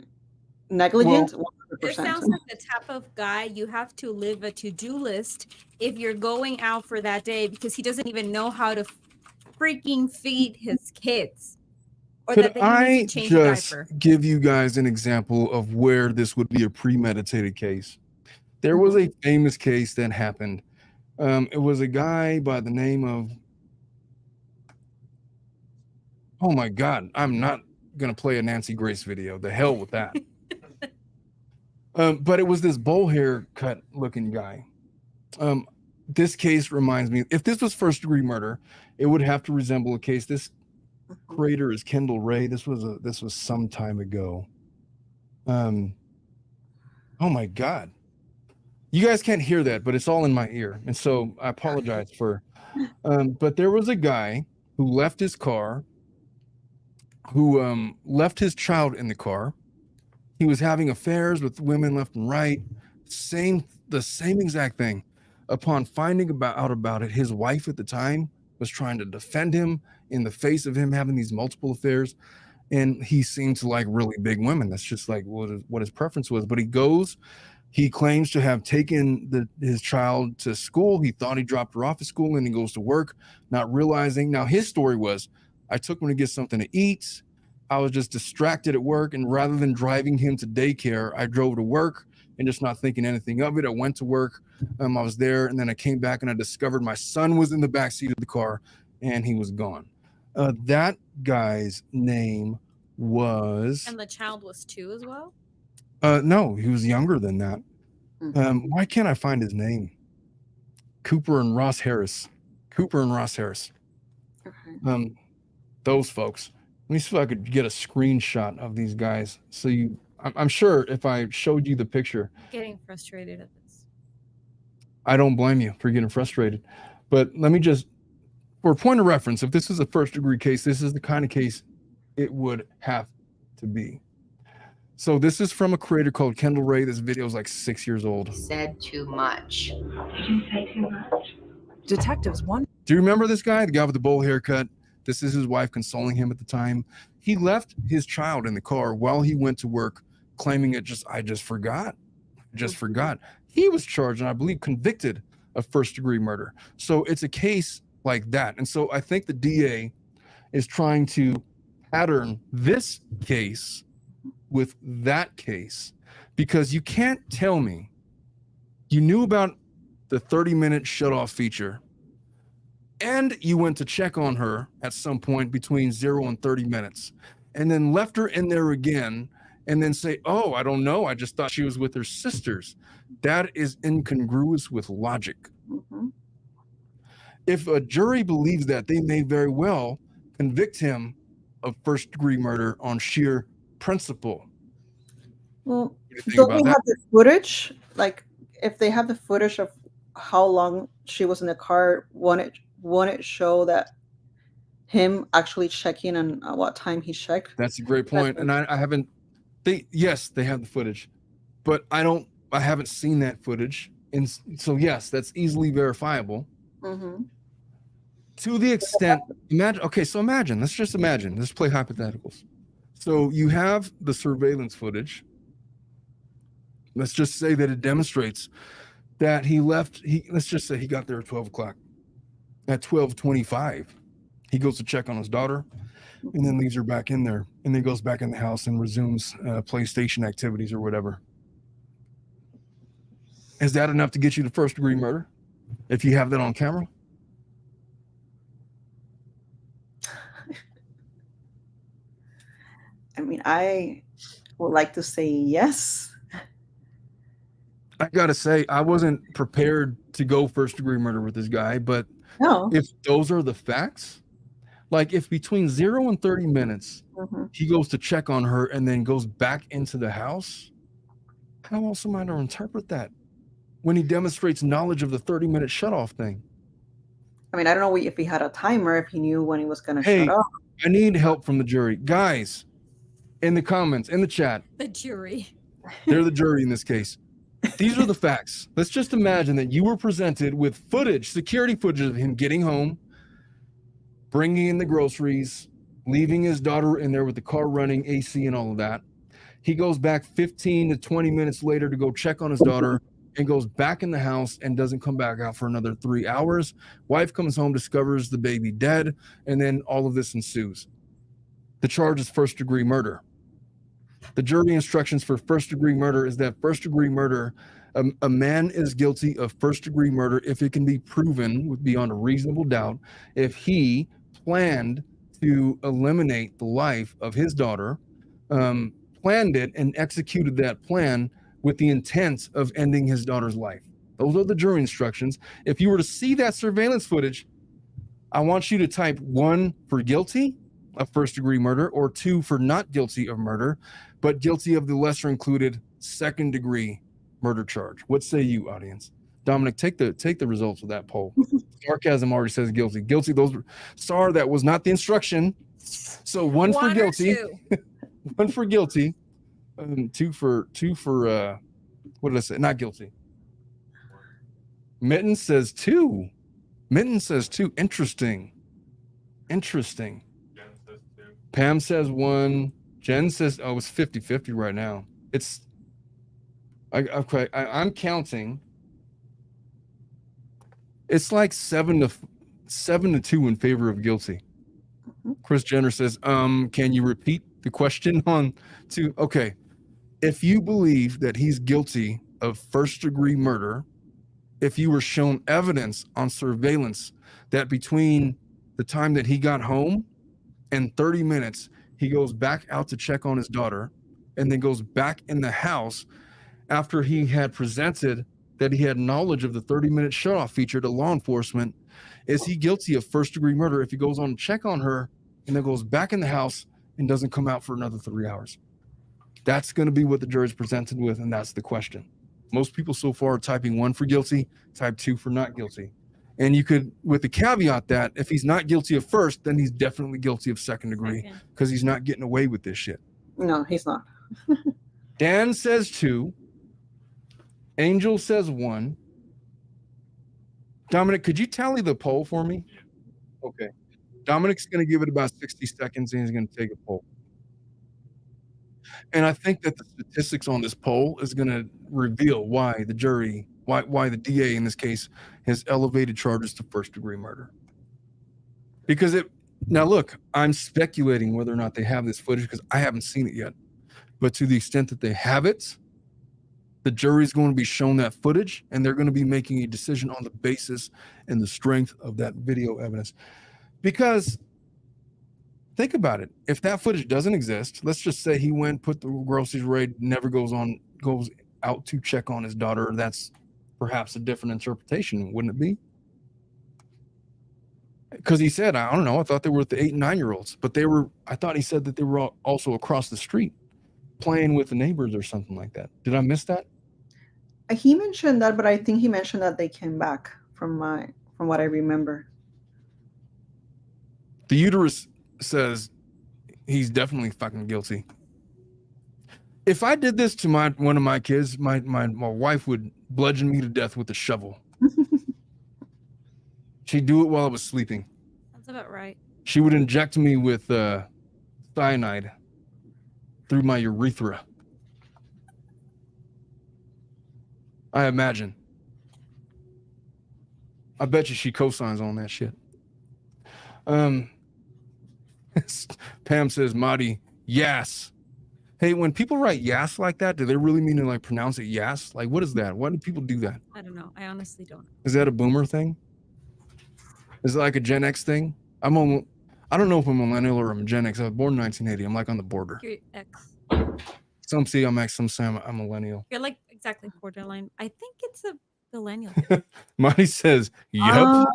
D: negligent,
C: Well,
D: 100%.
C: It sounds like the type of guy you have to live a to-do list if you're going out for that day, because he doesn't even know how to freaking feed his kids. Or
A: Could
C: that he
A: I
C: needs to change a
A: just
C: diaper.
A: give you guys an example of where this would be a premeditated case? There was a famous case that happened. It was a guy by the name of, oh my God, I'm not going to play a Nancy Grace video. The hell with that. But it was this bowl haircut looking guy. This case reminds me, if this was first degree murder, it would have to resemble a case. This creator is Kendall Ray. This was some time ago. Oh my God. You guys can't hear that, but it's all in my ear. And so I apologize for, but there was a guy who left his car, who left his child in the car. He was having affairs with women left and right. The same exact thing. Upon finding out about it, his wife at the time was trying to defend him in the face of him having these multiple affairs. And he seemed to like really big women. That's just like what his preference was. But he claims to have taken his child to school. He thought he dropped her off at school, and he goes to work, not realizing. Now, his story was, I took him to get something to eat. I was just distracted at work, and rather than driving him to daycare, I drove to work and just not thinking anything of it. I went to work. I was there, and then I came back, and I discovered my son was in the backseat of the car, and he was gone. That guy's name was...
C: And the child was 2 as well?
A: No, he was younger than that. Why can't I find his name? Cooper and Ross Harris. Those folks. Let me see if I could get a screenshot of these guys. So I'm sure if I showed you the picture.
C: Getting frustrated at this.
A: I don't blame you for getting frustrated. But let me just, for a point of reference, if this is a first degree case, this is the kind of case it would have to be. So this is from a creator called Kendall Ray. This video is like 6 years old.
M: Said too much.
G: Did you say too much?
M: Detectives want.
A: Do you remember this guy, the guy with the bowl haircut? This is his wife consoling him at the time. He left his child in the car while he went to work, claiming I just forgot. He was charged and I believe convicted of first degree murder. So it's a case like that. And so I think the DA is trying to pattern this case with that case, because you can't tell me you knew about the 30-minute shut-off feature and you went to check on her at some point between 0 and 30 minutes, and then left her in there again, and then say, oh, I don't know, I just thought she was with her sisters. That is incongruous with logic.
D: Mhm.
A: If a jury believes that, they may very well convict him of first-degree murder on sheer principle.
D: Well,
A: What do you think
D: don't
A: about
D: we
A: that?
D: have the footage? Like, if they have the footage of how long she was in the car, won't it show that him actually checking and at what time he checked?
A: That's a great point. And I haven't, yes, they have the footage, but I haven't seen that footage. And so, yes, that's easily verifiable.
D: Mm-hmm.
A: To the extent, imagine, let's just imagine, let's play hypotheticals. So you have the surveillance footage. Let's just say that it demonstrates that let's just say he got there at 12 o'clock. At 12:25, he goes to check on his daughter and then leaves her back in there, and then goes back in the house and resumes PlayStation activities or whatever. Is that enough to get you to first-degree murder if you have that on camera?
D: I mean, I would like to say yes.
A: I gotta say, I wasn't prepared to go first-degree murder with this guy, but
D: No.
A: if those are the facts, like if between 0 and 30 minutes,
D: Mhm.
A: he goes to check on her and then goes back into the house, how else am I to interpret that when he demonstrates knowledge of the 30-minute shutoff thing?
D: I mean, I don't know if he had a timer, if he knew when he was going to
A: Hey,
D: shut off.
A: I need help from the jury. Guys, in the comments, in the chat,
C: The jury.
A: they're the jury in this case. These are the facts. Let's just imagine that you were presented with footage, security footage of him getting home, bringing in the groceries, leaving his daughter in there with the car running, AC and all of that. He goes back 15 to 20 minutes later to go check on his daughter and goes back in the house and doesn't come back out for another 3 hours. Wife comes home, discovers the baby dead, and then all of this ensues. The charge is first-degree murder. The jury instructions for first-degree murder is that first-degree murder, a man is guilty of first-degree murder if it can be proven beyond a reasonable doubt if he planned to eliminate the life of his daughter, planned it and executed that plan with the intent of ending his daughter's life. Those are the jury instructions. If you were to see that surveillance footage, I want you to type 1 for guilty of first-degree murder or 2 for not guilty of murder, but guilty of the lesser included second-degree murder charge. What say you, audience? Dominic, take the results of that poll. Sarcasm already says guilty. Guilty. Sorry, that was not the instruction. So 1 for guilty. 1 for guilty. 2 for what did I say? Not guilty. Mitten says 2. Mitten says 2. Interesting. Pam says 1. Jen says, oh, it's 50-50 right now. I'm counting. It's like 7 to 2 in favor of guilty. Chris Jenner says, can you repeat the question on 2? Okay. If you believe that he's guilty of first-degree murder, if you were shown evidence on surveillance that between the time that he got home and 30 minutes, he goes back out to check on his daughter and then goes back in the house after he had presented that he had knowledge of the 30-minute shutoff feature to law enforcement, is he guilty of first-degree murder if he goes on to check on her and then goes back in the house and doesn't come out for another 3 hours? That's going to be what the jury's presented with, and that's the question. Most people so far are typing 1 for guilty, type 2 for not guilty. And you could, with the caveat that if he's not guilty of first, then he's definitely guilty of second degree because he's not getting away with this shit.
D: No, he's not.
A: Dan says 2. Angel says 1. Dominic, could you tally the poll for me? Okay. Dominic's going to give it about 60 seconds and he's going to take a poll. And I think that the statistics on this poll is going to reveal why the jury, why the DA in this case has elevated charges to first-degree murder. Because now look, I'm speculating whether or not they have this footage because I haven't seen it yet. But to the extent that they have it, The jury's going to be shown that footage, and they're going to be making a decision on the basis and the strength of that video evidence. Because think about it. If that footage doesn't exist, let's just say he went, put the groceries away, never goes out to check on his daughter. That's perhaps a different interpretation, wouldn't it be? Because he said, I don't know, I thought they were with the 8 and 9-year-olds, but I thought he said that they were also across the street playing with the neighbors or something like that. Did I miss that?
D: He mentioned that, but I think he mentioned that they came back from what I remember.
A: The uterus says he's definitely fucking guilty. If I did this to one of my kids, my wife would bludgeon me to death with a shovel. She'd do it while I was sleeping.
C: That's about right.
A: She would inject me with cyanide through my urethra. I imagine. I bet you she co-signs on that shit. Pam says, Marty, yes. Hey, when people write yes like that, do they really mean to like pronounce it yes? Like, what is that? Why do people do that?
C: I don't know. I honestly don't know.
A: Is that a boomer thing? Is it like a Gen X thing? I don't know if I'm a millennial or I'm a Gen X. I was born in 1980. I'm like on the border.
C: You're X.
A: Some say I'm X, some say I'm a millennial.
C: You're like exactly borderline. I think it's a millennial.
A: Marty says, yep.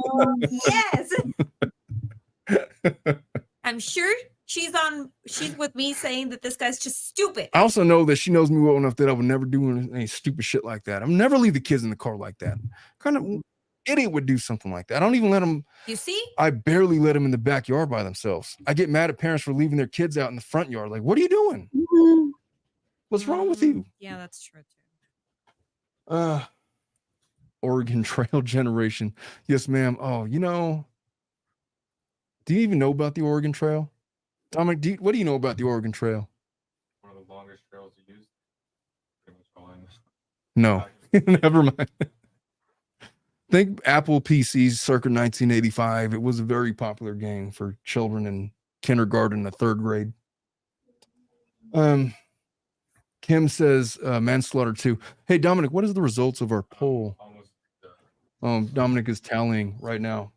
C: Yes. I'm sure she's with me saying that this guy's just stupid.
A: I also know that she knows me well enough that I would never do any stupid shit like that. I'll never leave the kids in the car like that. Kind of idiot would do something like that. I don't even let them.
C: You see?
A: I barely let them in the backyard by themselves. I get mad at parents for leaving their kids out in the front yard. Like, what are you doing? Mm-hmm. What's wrong with you?
C: Yeah, that's true too.
A: Oregon Trail generation. Yes, ma'am. Oh, do you even know about the Oregon Trail? Dominic, what do you know about the Oregon Trail?
L: One of the longest trails to use. Pretty much all I
A: No,
L: know.
A: never mind. Think Apple PCs circa 1985. It was a very popular game for children in kindergarten and 3rd grade. Kim says manslaughter 2. Hey, Dominic, what is the results of our poll? Dominic is tallying right now.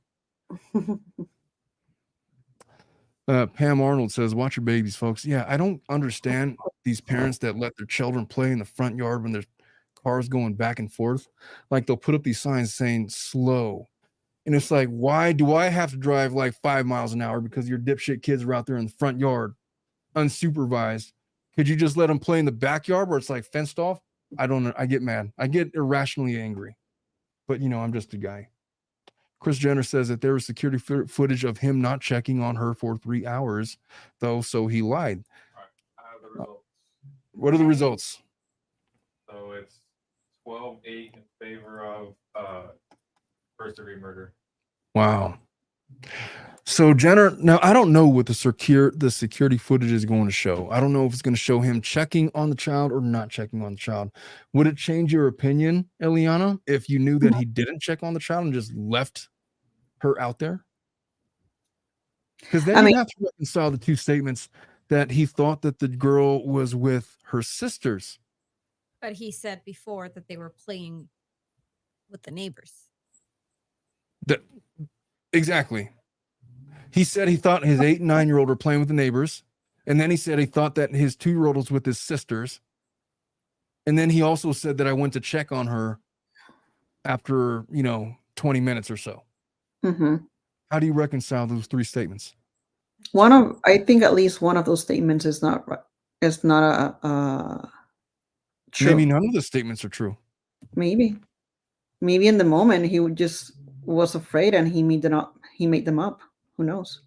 A: Pam Arnold says, watch your babies, folks. Yeah, I don't understand these parents that let their children play in the front yard when there's cars going back and forth. Like they'll put up these signs saying slow. And it's like, why do I have to drive like 5 miles an hour because your dipshit kids are out there in the front yard unsupervised? Could you just let them play in the backyard where it's like fenced off? I don't know. I get mad. I get irrationally angry. But, I'm just a guy. Chris Jenner says that there was security footage of him not checking on her for 3 hours, though, so he lied.
L: All right, I have the results.
A: What are the results?
L: So it's 12-8 in favor of first-degree murder.
A: Wow. So Jenner, now I don't know what the security footage is going to show. I don't know if it's going to show him checking on the child or not checking on the child. Would it change your opinion, Eliana, if you knew that he didn't check on the child and just left her out there? Because then you have to reconcile the two statements that he thought that the girl was with her sisters.
C: But he said before that they were playing with the neighbors.
A: Exactly. He said he thought his 8 and 9-year-old were playing with the neighbors. And then he said he thought that his 2-year-old was with his sisters. And then he also said that I went to check on her after, 20 minutes or so.
D: Mm-hmm.
A: How do you reconcile those 3 statements?
D: I think at least one of those statements is not true.
A: Maybe none of the statements are true.
D: Maybe in the moment he just was afraid and he made them up. Who knows?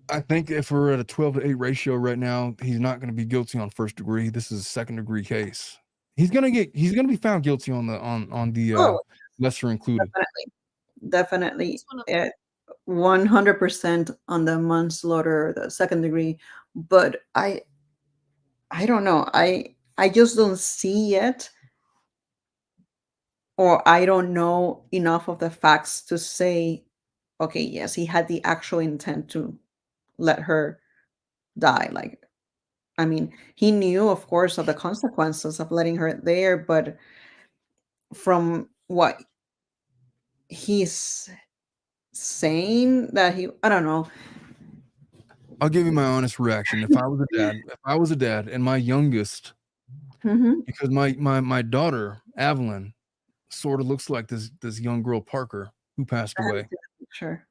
A: I think if we're at a 12-8 ratio right now, he's not going to be guilty on first degree. This is a 2nd degree case. He's going to be found guilty on the lesser included.
D: Definitely. 100% on the manslaughter, the 2nd degree. But I don't know. I just don't see yet, or I don't know enough of the facts to say, okay, yes, he had the actual intent to let her die. Like, I mean, he knew, of course, of the consequences of letting her there, but from what he's saying that I don't know.
A: I'll give you my honest reaction. If I was a dad and my youngest, because my daughter, Evelyn, sort of looks like this young girl, Parker, who passed away.
D: Sure.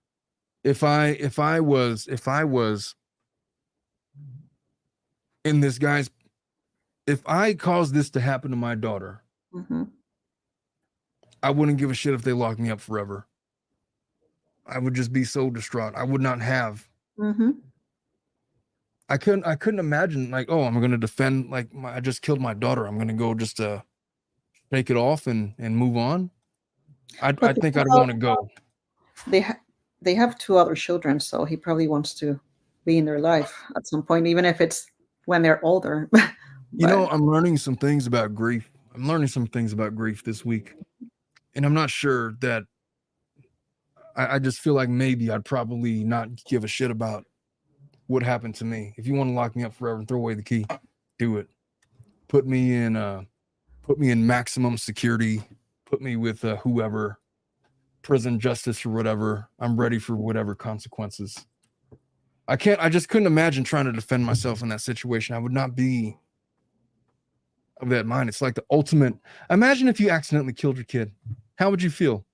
A: If I was in this guy's, if I caused this to happen to my daughter, I wouldn't give a shit if they locked me up forever. I would just be so distraught. I would not have. I couldn't imagine, like, oh, I'm gonna defend, like, I just killed my daughter. I'm gonna go just take it off and move on. I think I'd want to go.
D: They have 2 other children, so he probably wants to be in their life at some point, even if it's when they're older.
A: You know, I'm learning some things about grief. I'm learning some things about grief this week, and I'm not sure that. I just feel like maybe I'd probably not give a shit about what happened to me. If you want to lock me up forever and throw away the key, do it. Put me in maximum security. Put me with whoever, prison, justice, or whatever. I'm ready for whatever consequences. I just couldn't imagine trying to defend myself in that situation. I would not be of that mind. It's like the ultimate. Imagine if you accidentally killed your kid. How would you feel?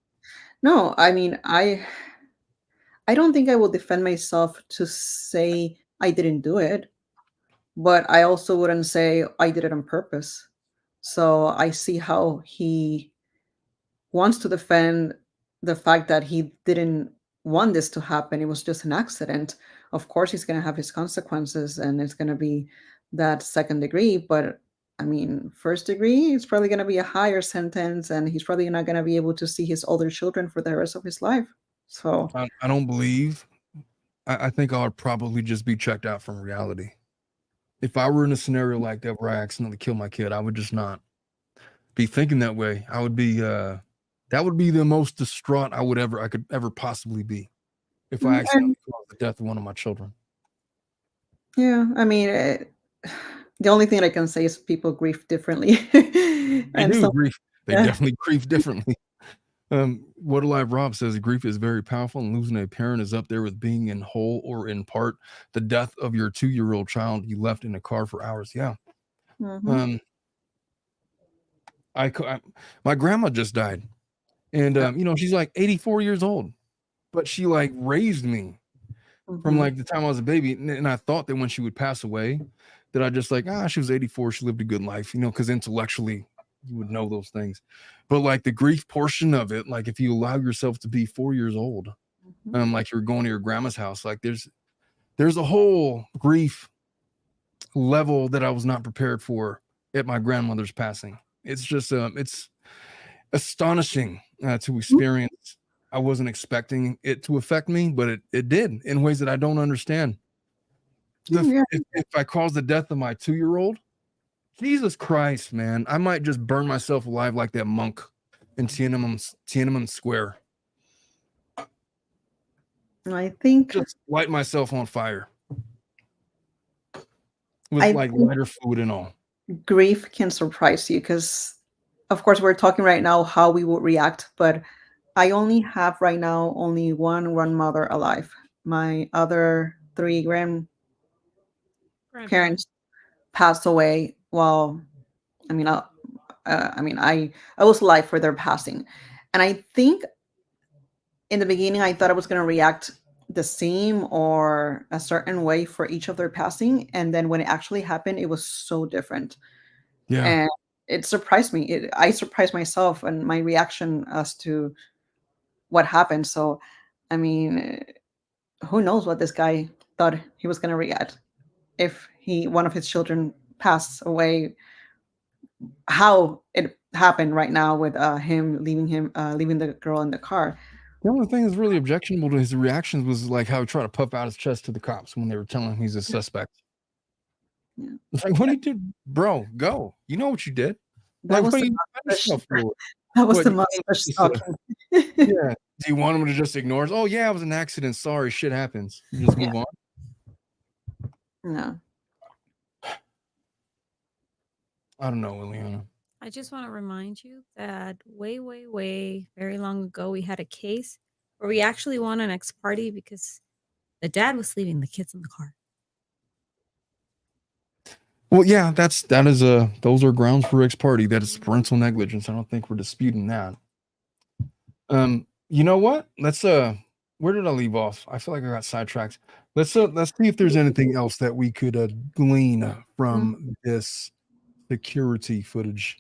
D: No, I mean, I don't think I will defend myself to say I didn't do it, but I also wouldn't say I did it on purpose. So I see how he wants to defend the fact that he didn't want this to happen. It was just an accident. Of course, he's going to have his consequences, and it's going to be that second degree. But I mean, first degree, it's probably going to be a higher sentence, and he's probably not going to be able to see his older children for the rest of his life. So
A: I don't believe. I think I would probably just be checked out from reality. If I were in a scenario like that where I accidentally kill my kid, I would just not be thinking that way. I would be that would be the most distraught I could ever possibly be if I accidentally caused the death of one of my children.
D: Yeah, I mean, the only thing I can say is people grieve differently.
A: They do grieve. They definitely grieve differently. What Alive Rob says, grief is very powerful, and losing a parent is up there with being in whole or in part the death of your 2-year-old child you left in a car for hours. Yeah. My grandma just died, and you know, she's like 84 years old, but she like raised me from like the time I was a baby, and I thought that when she would pass away, that I just like, she was 84, she lived a good life, you know, because intellectually you would know those things. But like the grief portion of it, like if you allow yourself to be 4 years old, like you're going to your grandma's house, like there's a whole grief level that I was not prepared for at my grandmother's passing. It's just it's astonishing to experience. I wasn't expecting it to affect me, but it did in ways that I don't understand. If I caused the death of my 2-year-old, Jesus Christ, man, I might just burn myself alive like that monk in Tiananmen Square.
D: I think
A: just light myself on fire with like lighter fluid and all.
D: Grief can surprise you because, of course, we're talking right now how we would react, but I only have right now only one grandmother alive. My other 3 grandparents passed away while, I mean, I was alive for their passing. And I think in the beginning, I thought I was going to react the same or a certain way for each of their passing. And then when it actually happened, it was so different.
A: Yeah.
D: And it surprised me. I surprised myself and my reaction as to what happened. So, I mean, who knows what this guy thought he was going to react if one of his children passed away, how it happened right now with him leaving the girl in the car.
A: The only thing that's really objectionable to his reactions was like how he tried to puff out his chest to the cops when they were telling him he's a suspect.
D: Yeah.
A: It's like, what do you do, bro? Go. You know what you did.
D: That
A: like,
D: was the mustache talking.
A: Yeah. Do you want him to just ignore us? Oh yeah, it was an accident. Sorry, shit happens. You just move on.
D: No.
A: I don't know, Ileana.
C: I just want to remind you that way, very long ago, we had a case where we actually won an ex party because the dad was leaving the kids in the car.
A: Well, yeah, those are grounds for ex parte. That is parental negligence. I don't think we're disputing that. You know what? Let's where did I leave off? I feel like I got sidetracked. Let's see if there's anything else that we could glean from this security footage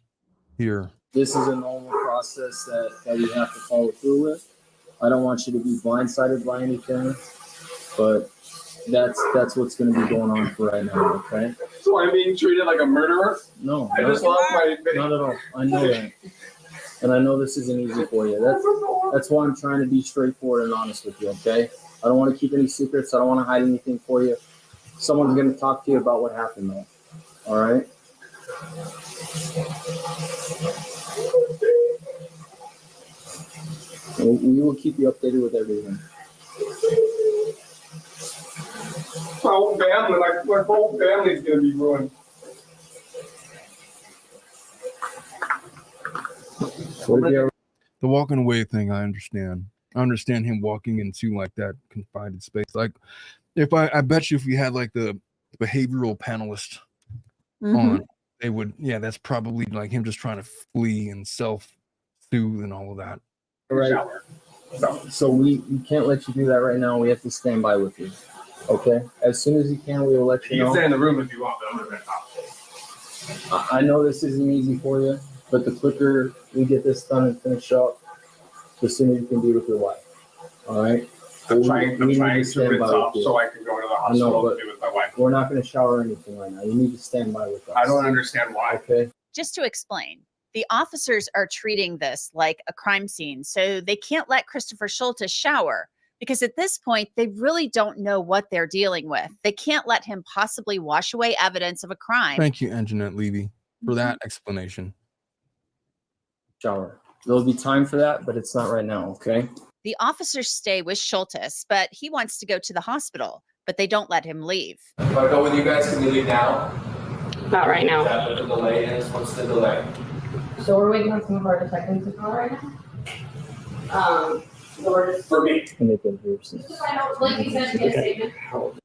A: here.
K: This is a normal process that we have to follow through with. I don't want you to be blindsided by anything, but that's what's going to be going on for right now, okay?
I: So I'm being treated like a murderer?
K: No.
I: I just lost my video.
K: Not at all. I know that. And I know this isn't easy for you. That's why I'm trying to be straightforward and honest with you, okay? I don't want to keep any secrets. I don't want to hide anything for you. Someone's going to talk to you about what happened, though. All right? We will keep you updated with everything.
I: My whole family, my whole family's gonna be ruined.
A: The walking away thing, I understand. I understand him walking into like that confined space. Like, if I bet you if we had like the behavioral panelist on, they would, yeah, that's probably like him just trying to flee and self-soothe and all of that.
K: Right. So we can't let you do that right now. We have to stand by with you. Okay? As soon as you can, we will let you know.
I: You can stay in the room if you want, but I'm gonna talk.
K: I know this isn't easy for you, but the quicker we get this done and finish up, the sooner you can be with your wife. All right?
I: I'm trying to rinse off so I can go to the hospital and be with my wife.
K: We're not going to shower or anything right now. You need to stand by with us.
I: I don't understand why.
K: Okay?
H: Just to explain, the officers are treating this like a crime scene, so they can't let Christopher Scholtes shower because at this point, they really don't know what they're dealing with. They can't let him possibly wash away evidence of a crime.
A: Thank you, Angenette Levy, for that explanation.
K: Shower. There'll be time for that, but it's not right now, okay?
H: The officers stay with Scholtes, but he wants to go to the hospital, but they don't let him leave.
J: If I go with you guys, can we leave now?
E: Not right now.
J: There's a delay, and what's the delay?
E: So we're waiting on some of our detectives to call right now. So we're just.
J: For me.
K: And they've been here since.
E: I know, like you said, get a statement.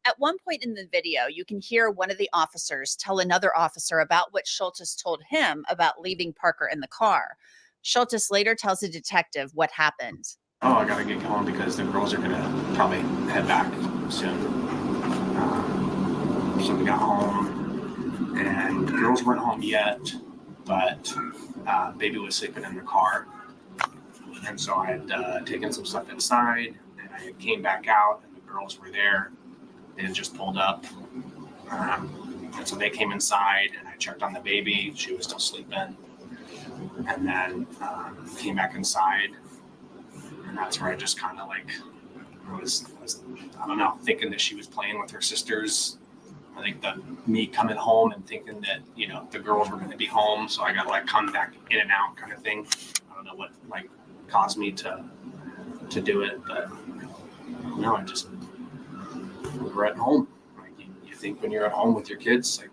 H: At one point in the video, you can hear one of the officers tell another officer about what Scholtes told him about leaving Parker in the car. Scholtes later tells a detective what happened.
J: Oh, I gotta get home because the girls are gonna probably head back soon. So we got home, and the girls weren't home yet, but baby was sleeping in the car. And so I had taken some stuff inside, and I came back out, and the girls were there. They had just pulled up. And so they came inside, and I checked on the baby. She was still sleeping. And then came back inside. And that's where I just kind of like was I don't know, thinking that she was playing with her sisters. I think me coming home and thinking that, you know, the girls were going to be home. So I got to like come back in and out kind of thing. I don't know what like caused me to do it, but no, we were at home. Like you think when you're at home with your kids, like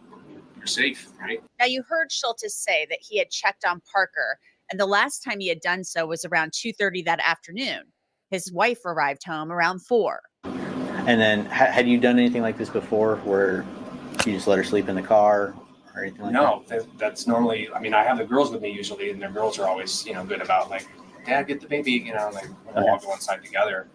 J: you're safe, right?
H: Now, you heard Scholtes say that he had checked on Parker, and the last time he had done so was around 2:30 that afternoon. His wife arrived home around 4.
F: And then had you done anything like this before where you just let her sleep in the car or anything like that?
J: No, that's normally, I mean, I have the girls with me usually, and the girls are always, you know, good about like, Dad, get the baby, you know, like we'll all go inside together.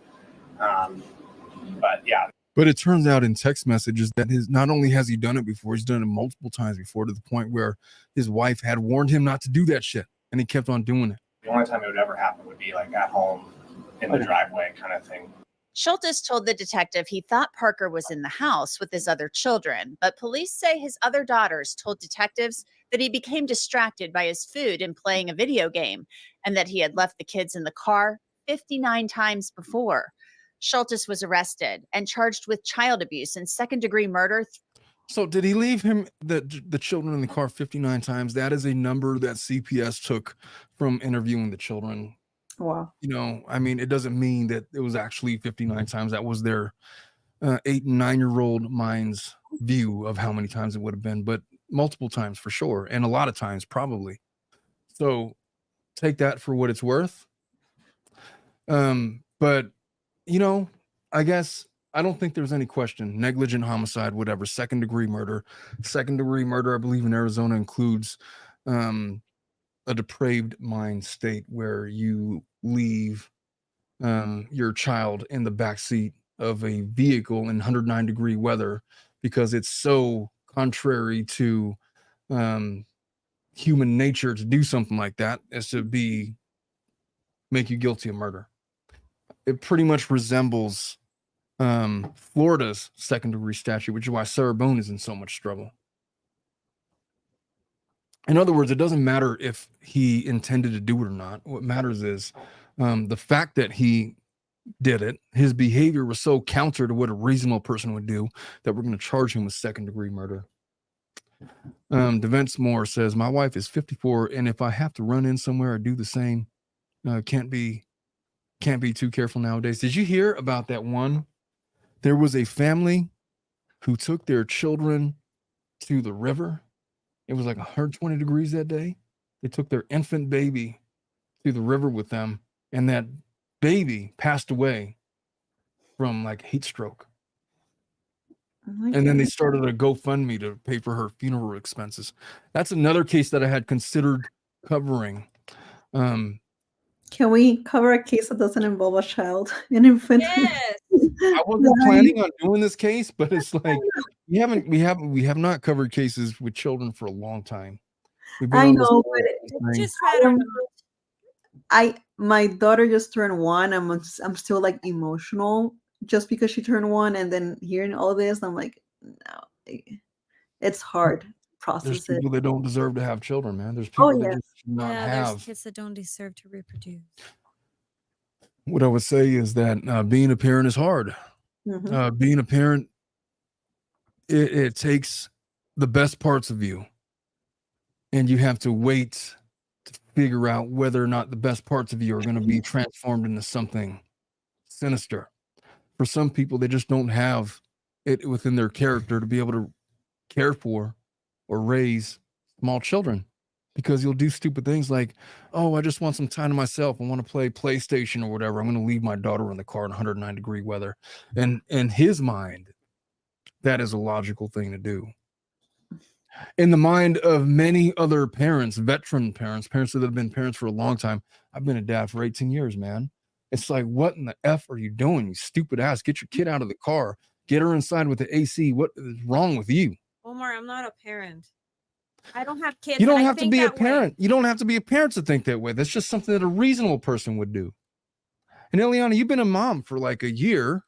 J: But yeah.
A: But it turns out in text messages that not only has he done it before, he's done it multiple times before, to the point where his wife had warned him not to do that shit, and he kept on doing it.
J: The only time it would ever happen would be like at home in the driveway kind of thing.
H: Scholtes told the detective he thought Parker was in the house with his other children, but police say his other daughters told detectives that he became distracted by his food and playing a video game, and that he had left the kids in the car 59 times before. Scholtes was arrested and charged with child abuse and second-degree murder.
A: So did he leave the children in the car 59 times? That is a number that CPS took from interviewing the children.
D: Wow.
A: You know, I mean, it doesn't mean that it was actually 59 times. That was their 8 and 9-year-old mind's view of how many times it would have been. But multiple times for sure, and a lot of times probably. So take that for what it's worth. But you know, I guess I don't think there's any question. Negligent homicide, whatever, second degree murder. Second degree murder, I believe in Arizona includes a depraved mind state where you leave your child in the back seat of a vehicle in 109-degree weather because it's so contrary to human nature to do something like that as to make you guilty of murder. It pretty much resembles Florida's second degree statute, which is why Sarah Bone is in so much trouble. In other words, it doesn't matter if he intended to do it or not. What matters is the fact that he did it. His behavior was so counter to what a reasonable person would do that we're going to charge him with second degree murder. Devence Moore says, my wife is 54, and if I have to run in somewhere or do the same, can't be too careful nowadays. Did you hear about that one? There was a family who took their children to the river. It was like 120 degrees that day. They took their infant baby to the river with them, and that baby passed away from like heat stroke. And then they started a GoFundMe to pay for her funeral expenses. That's another case that I had considered covering.
D: Can we cover a case that doesn't involve a child, an infant?
C: Yes.
A: I wasn't planning on doing this case, but it's like we have not covered cases with children for a long time.
D: I know, but
C: Just
D: my daughter just turned 1. I'm still like emotional just because she turned 1, and then hearing all this, I'm like, no, it's hard to process
A: There's
D: it.
A: people that don't deserve to have children, man. There's people that just should not
C: there's
A: have.
C: kids that don't deserve to reproduce.
A: What I would say is that being a parent is hard.
D: Mhm.
A: Being a parent, it takes the best parts of you, and you have to wait to figure out whether or not the best parts of you are going to be transformed into something sinister. For some people, they just don't have it within their character to be able to care for or raise small children, because you'll do stupid things like, oh, I just want some time to myself. I want to play PlayStation or whatever. I'm going to leave my daughter in the car in 109-degree weather. And in his mind, that is a logical thing to do. In the mind of many other parents, veteran parents that have been parents for a long time. I've been a dad for 18 years, man. It's like, what in the F are you doing, you stupid ass? Get your kid out of the car. Get her inside with the AC. What is wrong with you?
C: Omar, I'm not a parent. I don't have kids.
A: You don't
C: and I
A: have to
C: think
A: be a
C: that way.
A: parent. You don't have to be a parent to think that way. That's just something that a reasonable person would do. And Eliana, you've been a mom for like a year,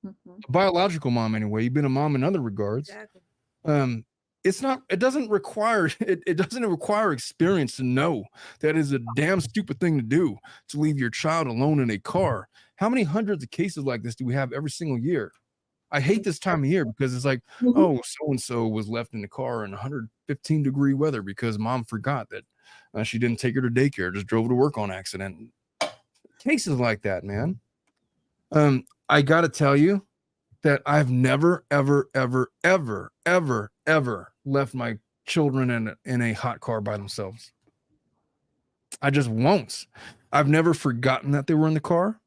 A: a biological mom anyway. You've been a mom in other regards.
C: Exactly.
A: It doesn't require experience to know that is a damn stupid thing to do, to leave your child alone in a car. How many hundreds of cases like this do we have every single year? I hate this time of year because it's like, oh, so-and-so was left in the car in 115-degree weather because mom forgot that she didn't take her to daycare, just drove to work on accident. Cases like that, man. I got to tell you that I've never, ever, ever, ever, ever, ever left my children in a hot car by themselves. I just won't. I've never forgotten that they were in the car.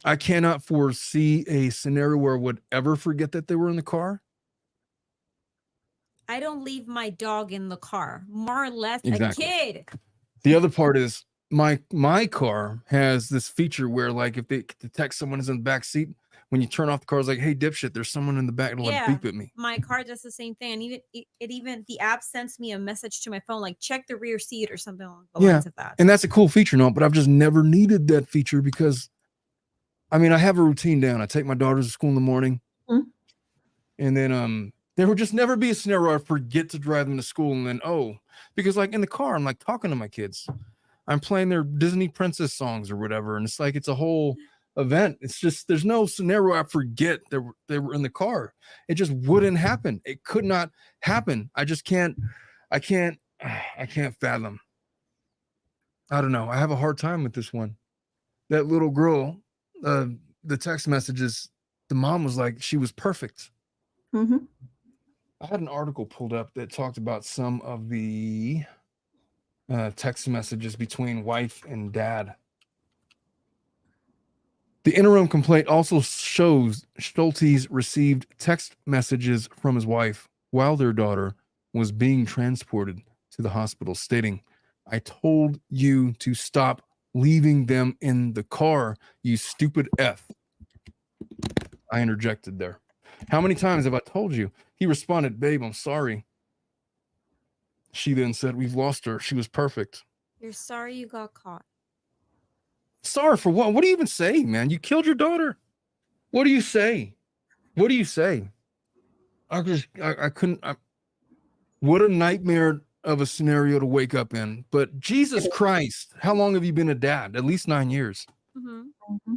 A: I cannot foresee a scenario where I would ever forget that they were in the car.
C: I don't leave my dog in the car, more or less
A: Exactly.
C: a kid.
A: The other part is my car has this feature where, like, if they detect someone is in the back seat, when you turn off the car, it's like, hey, dipshit, there's someone in the back. It'll like beep at me.
C: My car does the same thing. And even the app sends me a message to my phone, like check the rear seat or something along the lines of that.
A: And that's a cool feature, no, but I've just never needed that feature because, I mean, I have a routine down. I take my daughters to school in the morning. And then there would just never be a scenario where I forget to drive them to school. And then, because like in the car, I'm like talking to my kids. I'm playing their Disney princess songs or whatever. And it's like, it's a whole event. It's just, there's no scenario I forget they were in the car. It just wouldn't happen. It could not happen. I can't fathom. I don't know. I have a hard time with this one. That little girl, the text messages, the mom was like, she was perfect. I had an article pulled up that talked about some of the text messages between wife and dad. The interim complaint also shows Scholtes received text messages from his wife while their daughter was being transported to the hospital, stating, "I told you to stop leaving them in the car, you stupid F." I interjected there. "How many times have I told you?" He responded, "Babe, I'm sorry." She then said, "We've lost her. She was perfect."
C: You're sorry you got caught.
A: Sorry for what? What do you even say, man? You killed your daughter. What do you say? What do you say? I couldn't. What a nightmare of a scenario to wake up in. But Jesus Christ, how long have you been a dad? At least 9 years.
C: Mm-hmm.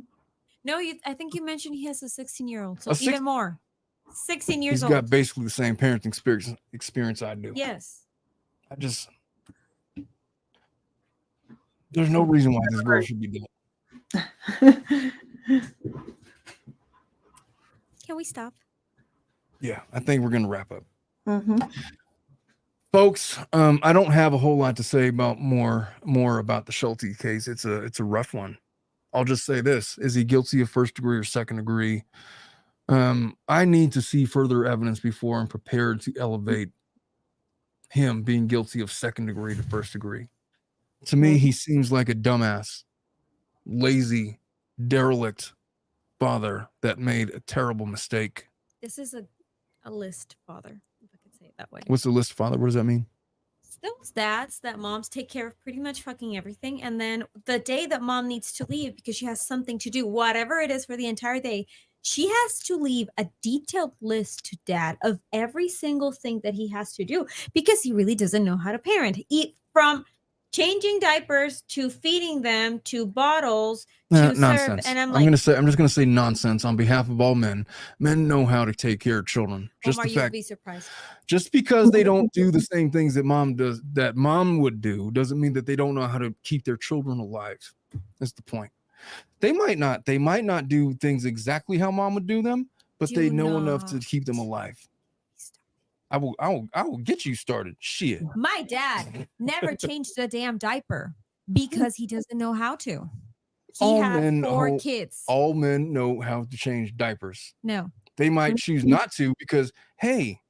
C: No, I think you mentioned he has a 16-year-old, so
A: A six-
C: even more. 16 years
A: He's
C: old.
A: got basically the same parenting experience I do.
C: Yes.
A: There's no reason why this girl should be dead.
C: Can we stop?
A: Yeah, I think we're gonna wrap up.
D: Mm-hmm.
A: Folks, I don't have a whole lot to say about more about the Scholtes case. It's a rough one. I'll just say this: is he guilty of first degree or second degree? I need to see further evidence before I'm prepared to elevate him being guilty of second degree to first degree. To me, he seems like a dumbass, lazy, derelict father that made a terrible mistake.
C: This is a list father, if I could say it that way.
A: What's the list father? What does that mean?
C: It's those dads that moms take care of pretty much fucking everything. And then the day that mom needs to leave because she has something to do, whatever it is for the entire day, she has to leave a detailed list to dad of every single thing that he has to do because he really doesn't know how to parent. From changing diapers to feeding them to bottles to serve. And I'm
A: just gonna say nonsense on behalf of all men. Men know how to take care of children.
C: Omar, you'd be surprised.
A: Just because they don't do the same things that mom would do, doesn't mean that they don't know how to keep their children alive. That's the point. They might not do things exactly how mom would do them, but they know enough to keep them alive. I will get you started. Shit.
C: My dad never changed a damn diaper because he doesn't know how to. He has 4 kids.
A: All men know how to change diapers.
C: No.
A: They might choose not to because, hey,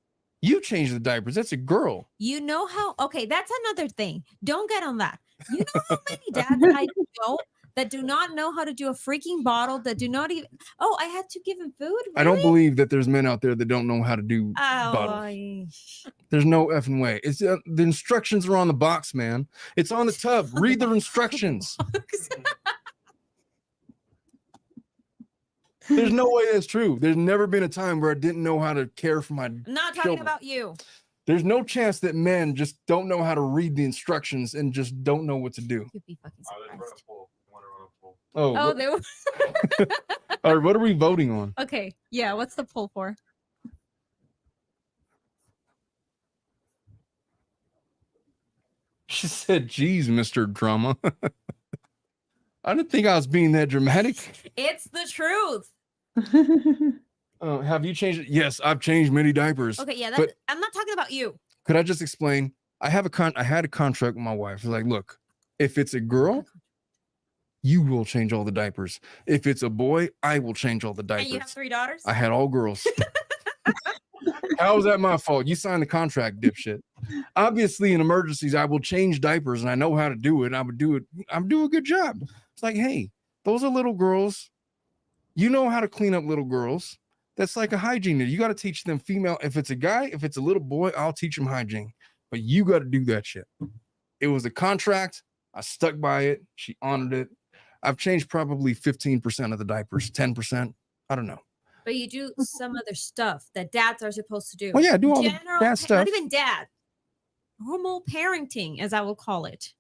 A: you change the diapers. That's a girl.
C: You know how? Okay, that's another thing. Don't get on that. You know how many dads I know that do not know how to do a freaking bottle, that do not even, I had to give him food? Really?
A: I don't believe that there's men out there that don't know how to do bottles. There's no effing way. It's the instructions are on the box, man. It's on the tub. Read the instructions. There's no way that's true. There's never been a time where I didn't know how to care for my
C: I'm not talking about you.
A: There's no chance that men just don't know how to read the instructions and just don't know what to do.
C: You'd be fucking surprised.
A: They
C: were.
A: All right, what are we voting on?
C: Okay, yeah, what's the poll for?
A: She said, "Geez, Mr. Drama." I didn't think I was being that dramatic.
C: It's the truth.
A: Have you changed it? Yes, I've changed many diapers.
C: Okay, yeah,
A: but
C: I'm not talking about you.
A: Could I just explain? I had a contract with my wife. It's like, look, if it's a girl, you will change all the diapers. If it's a boy, I will change all the diapers.
C: And you have 3 daughters?
A: I had all girls. How is that my fault? You signed the contract, dipshit. Obviously, in emergencies, I will change diapers and I know how to do it. I would do it. I'm doing a good job. It's like, hey, those are little girls. You know how to clean up little girls. That's like a hygiene. You got to teach them female. If it's a guy, if it's a little boy, I'll teach them hygiene. But you got to do that shit. It was a contract. I stuck by it. She honored it. I've changed probably 15% of the diapers, 10%. I don't know.
C: But you do some other stuff that dads are supposed to do.
A: Well, yeah, I do all the dad stuff.
C: Not even dad. Normal parenting, as I will call it.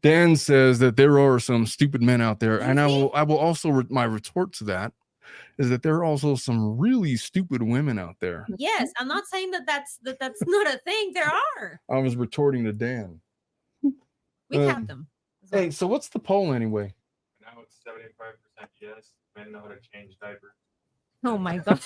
A: Dan says that there are some stupid men out there, and I will also my retort to that is that there are also some really stupid women out there.
C: Yes, I'm not saying that's not a thing. There are.
A: I was retorting to Dan.
C: We have them.
A: Well. Hey, so what's the poll anyway?
L: Now it's 75% yes. Men know how to change diapers.
C: Oh my god.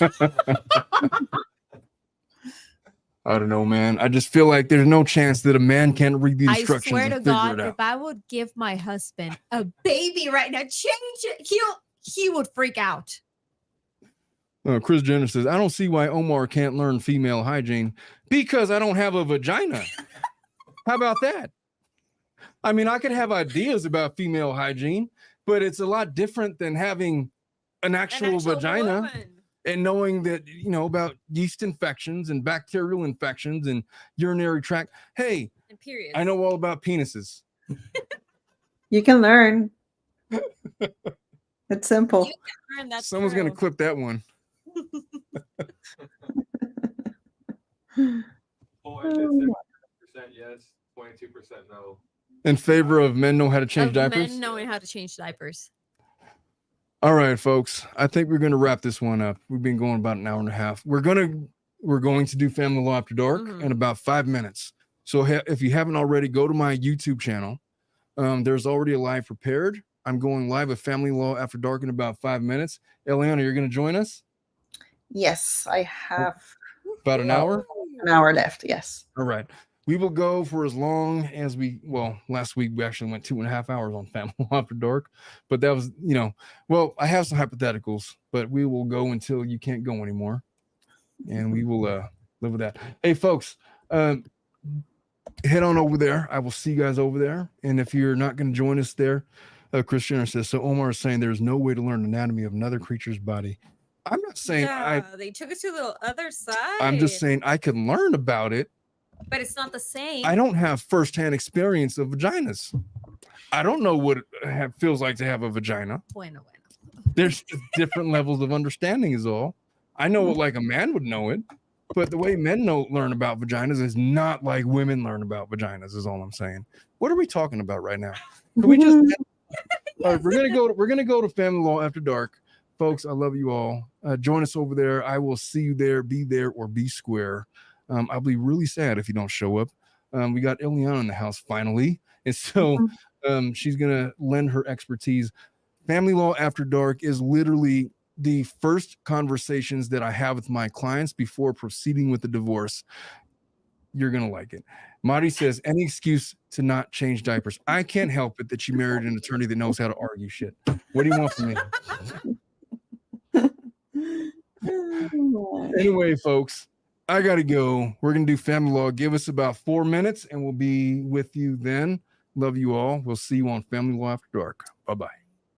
A: I don't know, man. I just feel like there's no chance that a man can't read the
C: I
A: instructions
C: swear
A: and
C: to
A: figure
C: God,
A: it out.
C: if I would give my husband a baby right now, change it, he would freak out.
A: Chris Jenner says, I don't see why Omar can't learn female hygiene because I don't have a vagina. How about that? I mean, I could have ideas about female hygiene, but it's a lot different than having an actual vagina
C: woman.
A: and knowing that, you know, about yeast infections and bacterial infections and urinary tract. Hey,
C: And periods.
A: I know all about penises.
D: You can learn. It's simple.
C: You can learn, that's
A: Someone's going to
C: true.
A: clip that one.
L: Oh, I said 70% yes, 22% no.
A: In favor of men know how to change
C: Of
A: diapers?
C: men knowing how to change diapers.
A: All right, folks. I think we're going to wrap this one up. We've been going about an hour and a half. We're going to do Family Law After Dark in about 5 minutes. So if you haven't already, go to my YouTube channel. There's already a live prepared. I'm going live with Family Law After Dark in about 5 minutes. Eliana, you're going to join us?
D: Yes, I have
A: About an hour?
D: an hour left. Yes.
A: All right. We will go for as long as last week we actually went 2.5 hours on Family Law After Dark, but that was, I have some hypotheticals, but we will go until you can't go anymore. And we will live with that. Hey, folks, head on over there. I will see you guys over there. And if you're not going to join us there, Chris Jenner says, so Omar is saying there's no way to learn anatomy of another creature's body. I'm not saying
C: they took it to the other side.
A: I'm just saying I can learn about it.
C: But it's not the same.
A: I don't have firsthand experience of vaginas. I don't know what it feels like to have a vagina.
C: Bueno.
A: There's just different levels of understanding is all. I know it like a man would know it, but the way men learn about vaginas is not like women learn about vaginas is all I'm saying. What are we talking about right now? Can we just all right, we're gonna go to Family Law After Dark. Folks, I love you all. Join us over there. I will see you there, be there or be square. I'll be really sad if you don't show up. We got Ileana in the house finally. And so she's going to lend her expertise. Family Law After Dark is literally the first conversations that I have with my clients before proceeding with the divorce. You're going to like it. Marty says, any excuse to not change diapers. I can't help it that you married an attorney that knows how to argue shit. What do you want from me? Anyway, folks. I got to go. We're going to do Family Law. Give us about 4 minutes and we'll be with you then. Love you all. We'll see you on Family Law After Dark. Bye-bye.